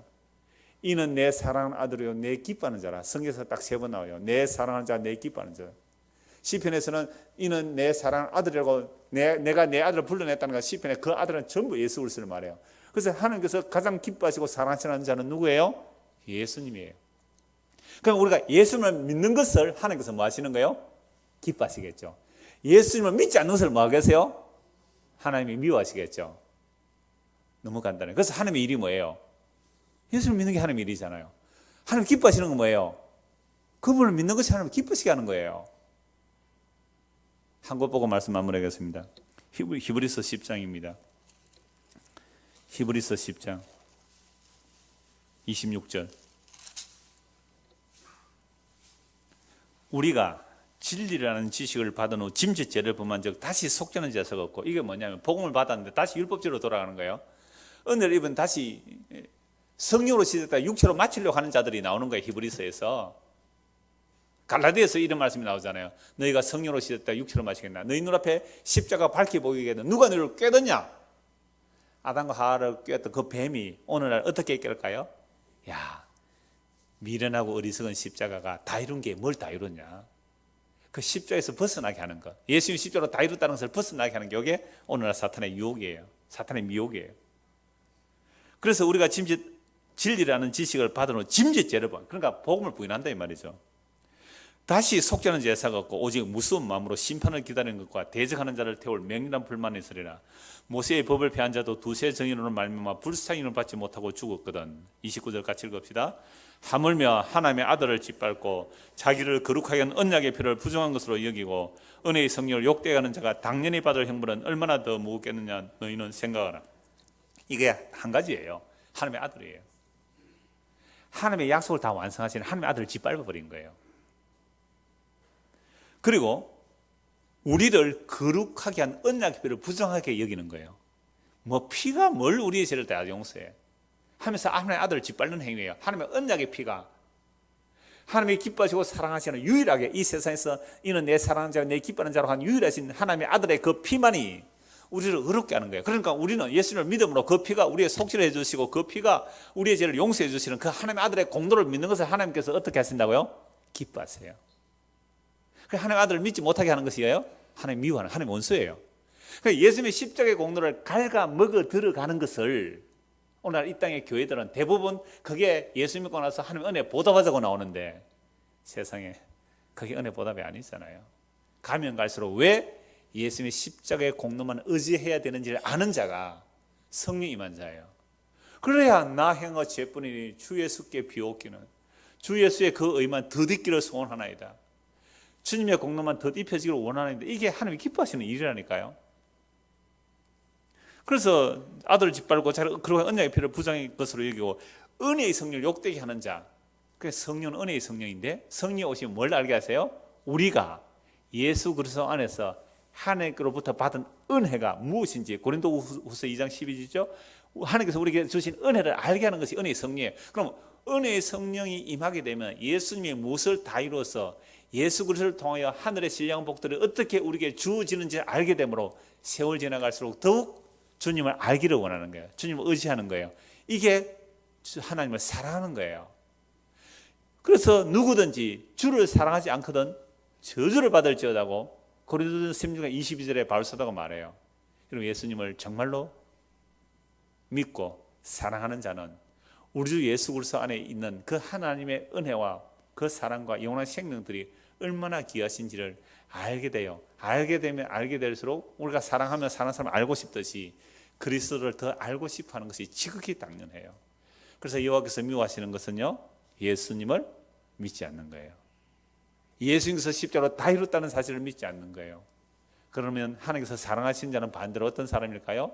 이는 내 사랑하는 아들이요 내 기뻐하는 자라. 성경에서 딱 3번 나와요. 내 사랑하는 자, 내 기뻐하는 자. 시편에서는 이는 내 사랑하는 아들이라고 내가 내 아들을 불러냈다는 거. 시편에 그 아들은 전부 예수 그리스도를 말해요. 그래서 하나님께서 가장 기뻐하시고 사랑하시는 자는 누구예요? 예수님이에요. 그럼 우리가 예수님을 믿는 것을 하나님께서 뭐 하시는 거예요? 기뻐하시겠죠. 예수님을 믿지 않는 것을 뭐 하겠어요? 하나님이 미워하시겠죠. 너무 간단해요. 그래서 하나님의 일이 뭐예요? 예수를 믿는 게 하나님의 일이잖아요. 하나님 기뻐하시는 건 뭐예요? 그분을 믿는 것이 하나님 기쁘시게 하는 거예요. 한 것 보고 말씀 마무리하겠습니다. 히브리서 10장입니다. 히브리서 10장 26절. 우리가 진리라는 지식을 받은 후 짐짓죄를 범한 적 다시 속죄는 죄가 없고, 이게 뭐냐면 복음을 받았는데 다시 율법죄로 돌아가는 거예요. 은혜를 입은 다시 성령으로 씻었다 육체로 마치려고 하는 자들이 나오는 거예요. 히브리서에서. 갈라디아서 이런 말씀이 나오잖아요. 너희가 성령으로 씻었다 육체로 마치겠나. 너희 눈앞에 십자가 밝게 보이겠나. 누가 너희를 꿰었냐. 아담과 하와를 꿰었던 그 뱀이 오늘날 어떻게 깰까요? 야, 미련하고 어리석은 십자가가 다 이룬 게 뭘 다 이뤘냐. 그 십자가에서 벗어나게 하는 것, 예수님 십자가로 다 이뤘다는 것을 벗어나게 하는 게 이게 오늘날 사탄의 유혹이에요. 사탄의 미혹이에요. 그래서 우리가 진리라는 지식을 받은 후 짐짓죄를 범, 그러니까 복음을 부인한다 이 말이죠. 다시 속죄는 제사가 없고 오직 무서운 마음으로 심판을 기다리는 것과 대적하는 자를 태울 맹렬한 불만이 있으리라. 모세의 법을 폐한 자도 두세 정인으로 말미암아 불쌍히를 받지 못하고 죽었거든. 29절 같이 읽읍시다. 하물며 하나님의 아들을 짓밟고 자기를 거룩하게 한 언약의 표를 부정한 것으로 여기고 은혜의 성령을 욕되게 하는 자가 당연히 받을 형벌은 얼마나 더 무겁겠느냐 너희는 생각하라. 이게 한 가지예요. 하나님의 아들이에요. 하나님의 약속을 다 완성하시는 하나님의 아들을 짓밟아버린 거예요. 그리고 우리를 거룩하게 한 언약의 피를 부정하게 여기는 거예요. 뭐 피가 뭘 우리의 죄를 다 용서해 하면서 하나님의 아들을 짓밟는 행위예요. 하나님의 언약의 피가, 하나님이 기뻐하시고 사랑하시는 유일하게 이 세상에서 이는 내 사랑하는 자가 내 기뻐하는 자로 한 유일하신 하나님의 아들의 그 피만이 우리를 의롭게 하는 거예요. 그러니까 우리는 예수님을 믿음으로 그 피가 우리의 속죄를 해주시고 그 피가 우리의 죄를 용서해 주시는 그 하나님의 아들의 공로를 믿는 것을 하나님께서 어떻게 하신다고요? 기뻐하세요. 하나님의 아들을 믿지 못하게 하는 것이에요. 하나님 미워하는, 하나님 원수예요. 그러니까 예수님의 십자가의 공로를 갉아 먹어 들어가는 것을 오늘 이 땅의 교회들은 대부분 그게 예수 믿고 나서 하나님 은혜 보답하자고 나오는데 세상에 그게 은혜 보답이 아니잖아요. 가면 갈수록 왜 예수님의 십자가의 공로만 의지해야 되는지를 아는 자가 성령 임한 자예요. 그래야 나 행어 죄뿐이니 주 예수께 비옵기는 주 예수의 그 의만 덧입기를 소원하나이다. 주님의 공로만 덧입혀지기를 원하는데 이게 하나님이 기뻐하시는 일이라니까요. 그래서 아들을 짓밟고 그리고 언약의 피를 부정한 것으로 여기고 은혜의 성령을 욕되게 하는 자, 그래서 성령은 은혜의 성령인데 성령이 오시면 뭘 알게 하세요? 우리가 예수 그리스도 안에서 하나님께로부터 받은 은혜가 무엇인지 고린도후서 2장 12절이죠. 하나님께서 우리에게 주신 은혜를 알게 하는 것이 은혜의 성령이에요. 그럼 은혜의 성령이 임하게 되면 예수님이 무엇을 다 이루어서 예수 그리스도를 통하여 하늘의 신령 복들이 어떻게 우리에게 주어지는지 알게 되므로 세월 지나갈수록 더욱 주님을 알기를 원하는 거예요. 주님을 의지하는 거예요. 이게 하나님을 사랑하는 거예요. 그래서 누구든지 주를 사랑하지 않거든 저주를 받을지어다고 고린도전서 16장 22절에 바울 사도가 말해요. 여러분, 예수님을 정말로 믿고 사랑하는 자는 우리 주 예수 그리스도 안에 있는 그 하나님의 은혜와 그 사랑과 영원한 생명들이 얼마나 귀하신지를 알게 돼요. 알게 되면 알게 될수록 우리가 사랑하면 사랑하는 사람을 알고 싶듯이 그리스도를 더 알고 싶어하는 것이 지극히 당연해요. 그래서 여호와께서 미워하시는 것은요, 예수님을 믿지 않는 거예요. 예수님께서 십자가로 다 이뤘다는 사실을 믿지 않는 거예요. 그러면 하나님께서 사랑하신 자는 반대로 어떤 사람일까요?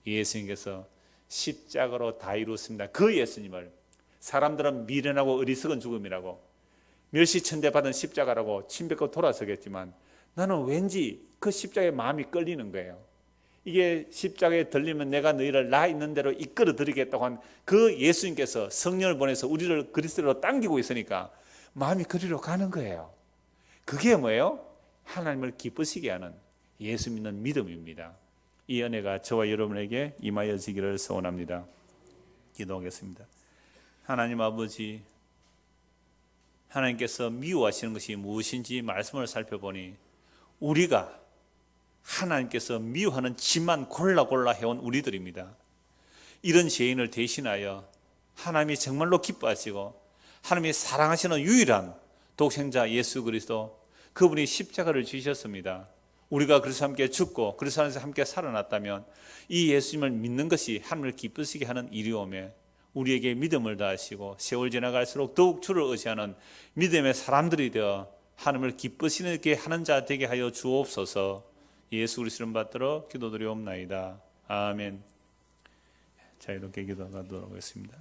예수님께서 십자가로 다 이뤘습니다. 그 예수님을 사람들은 미련하고 어리석은 죽음이라고 멸시천대 받은 십자가라고 침뱉고 돌아서겠지만 나는 왠지 그 십자가에 마음이 끌리는 거예요. 이게 십자가에 들리면 내가 너희를 나 있는 대로 이끌어 드리겠다고 한 그 예수님께서 성령을 보내서 우리를 그리스도로 당기고 있으니까 마음이 그리로 가는 거예요. 그게 뭐예요? 하나님을 기쁘시게 하는 예수 믿는 믿음입니다. 이 은혜가 저와 여러분에게 임하여지기를 소원합니다. 기도하겠습니다. 하나님 아버지, 하나님께서 미워하시는 것이 무엇인지 말씀을 살펴보니 우리가 하나님께서 미워하는 짓만 골라 해온 우리들입니다. 이런 죄인을 대신하여 하나님이 정말로 기뻐하시고 하나님이 사랑하시는 유일한 독생자 예수 그리스도, 그분이 십자가를 지셨습니다. 우리가 그리스도와 함께 죽고 그리스도 안에서 함께 살아났다면 이 예수님을 믿는 것이 하나님을 기쁘시게 하는 일이오매 우리에게 믿음을 다하시고 세월 지나갈수록 더욱 주를 의지하는 믿음의 사람들이 되어 하나님을 기쁘시게 하는 자 되게 하여 주옵소서. 예수 그리스도 이름 받들어 기도드리옵나이다. 아멘. 자, 이렇게 기도하도록 하겠습니다.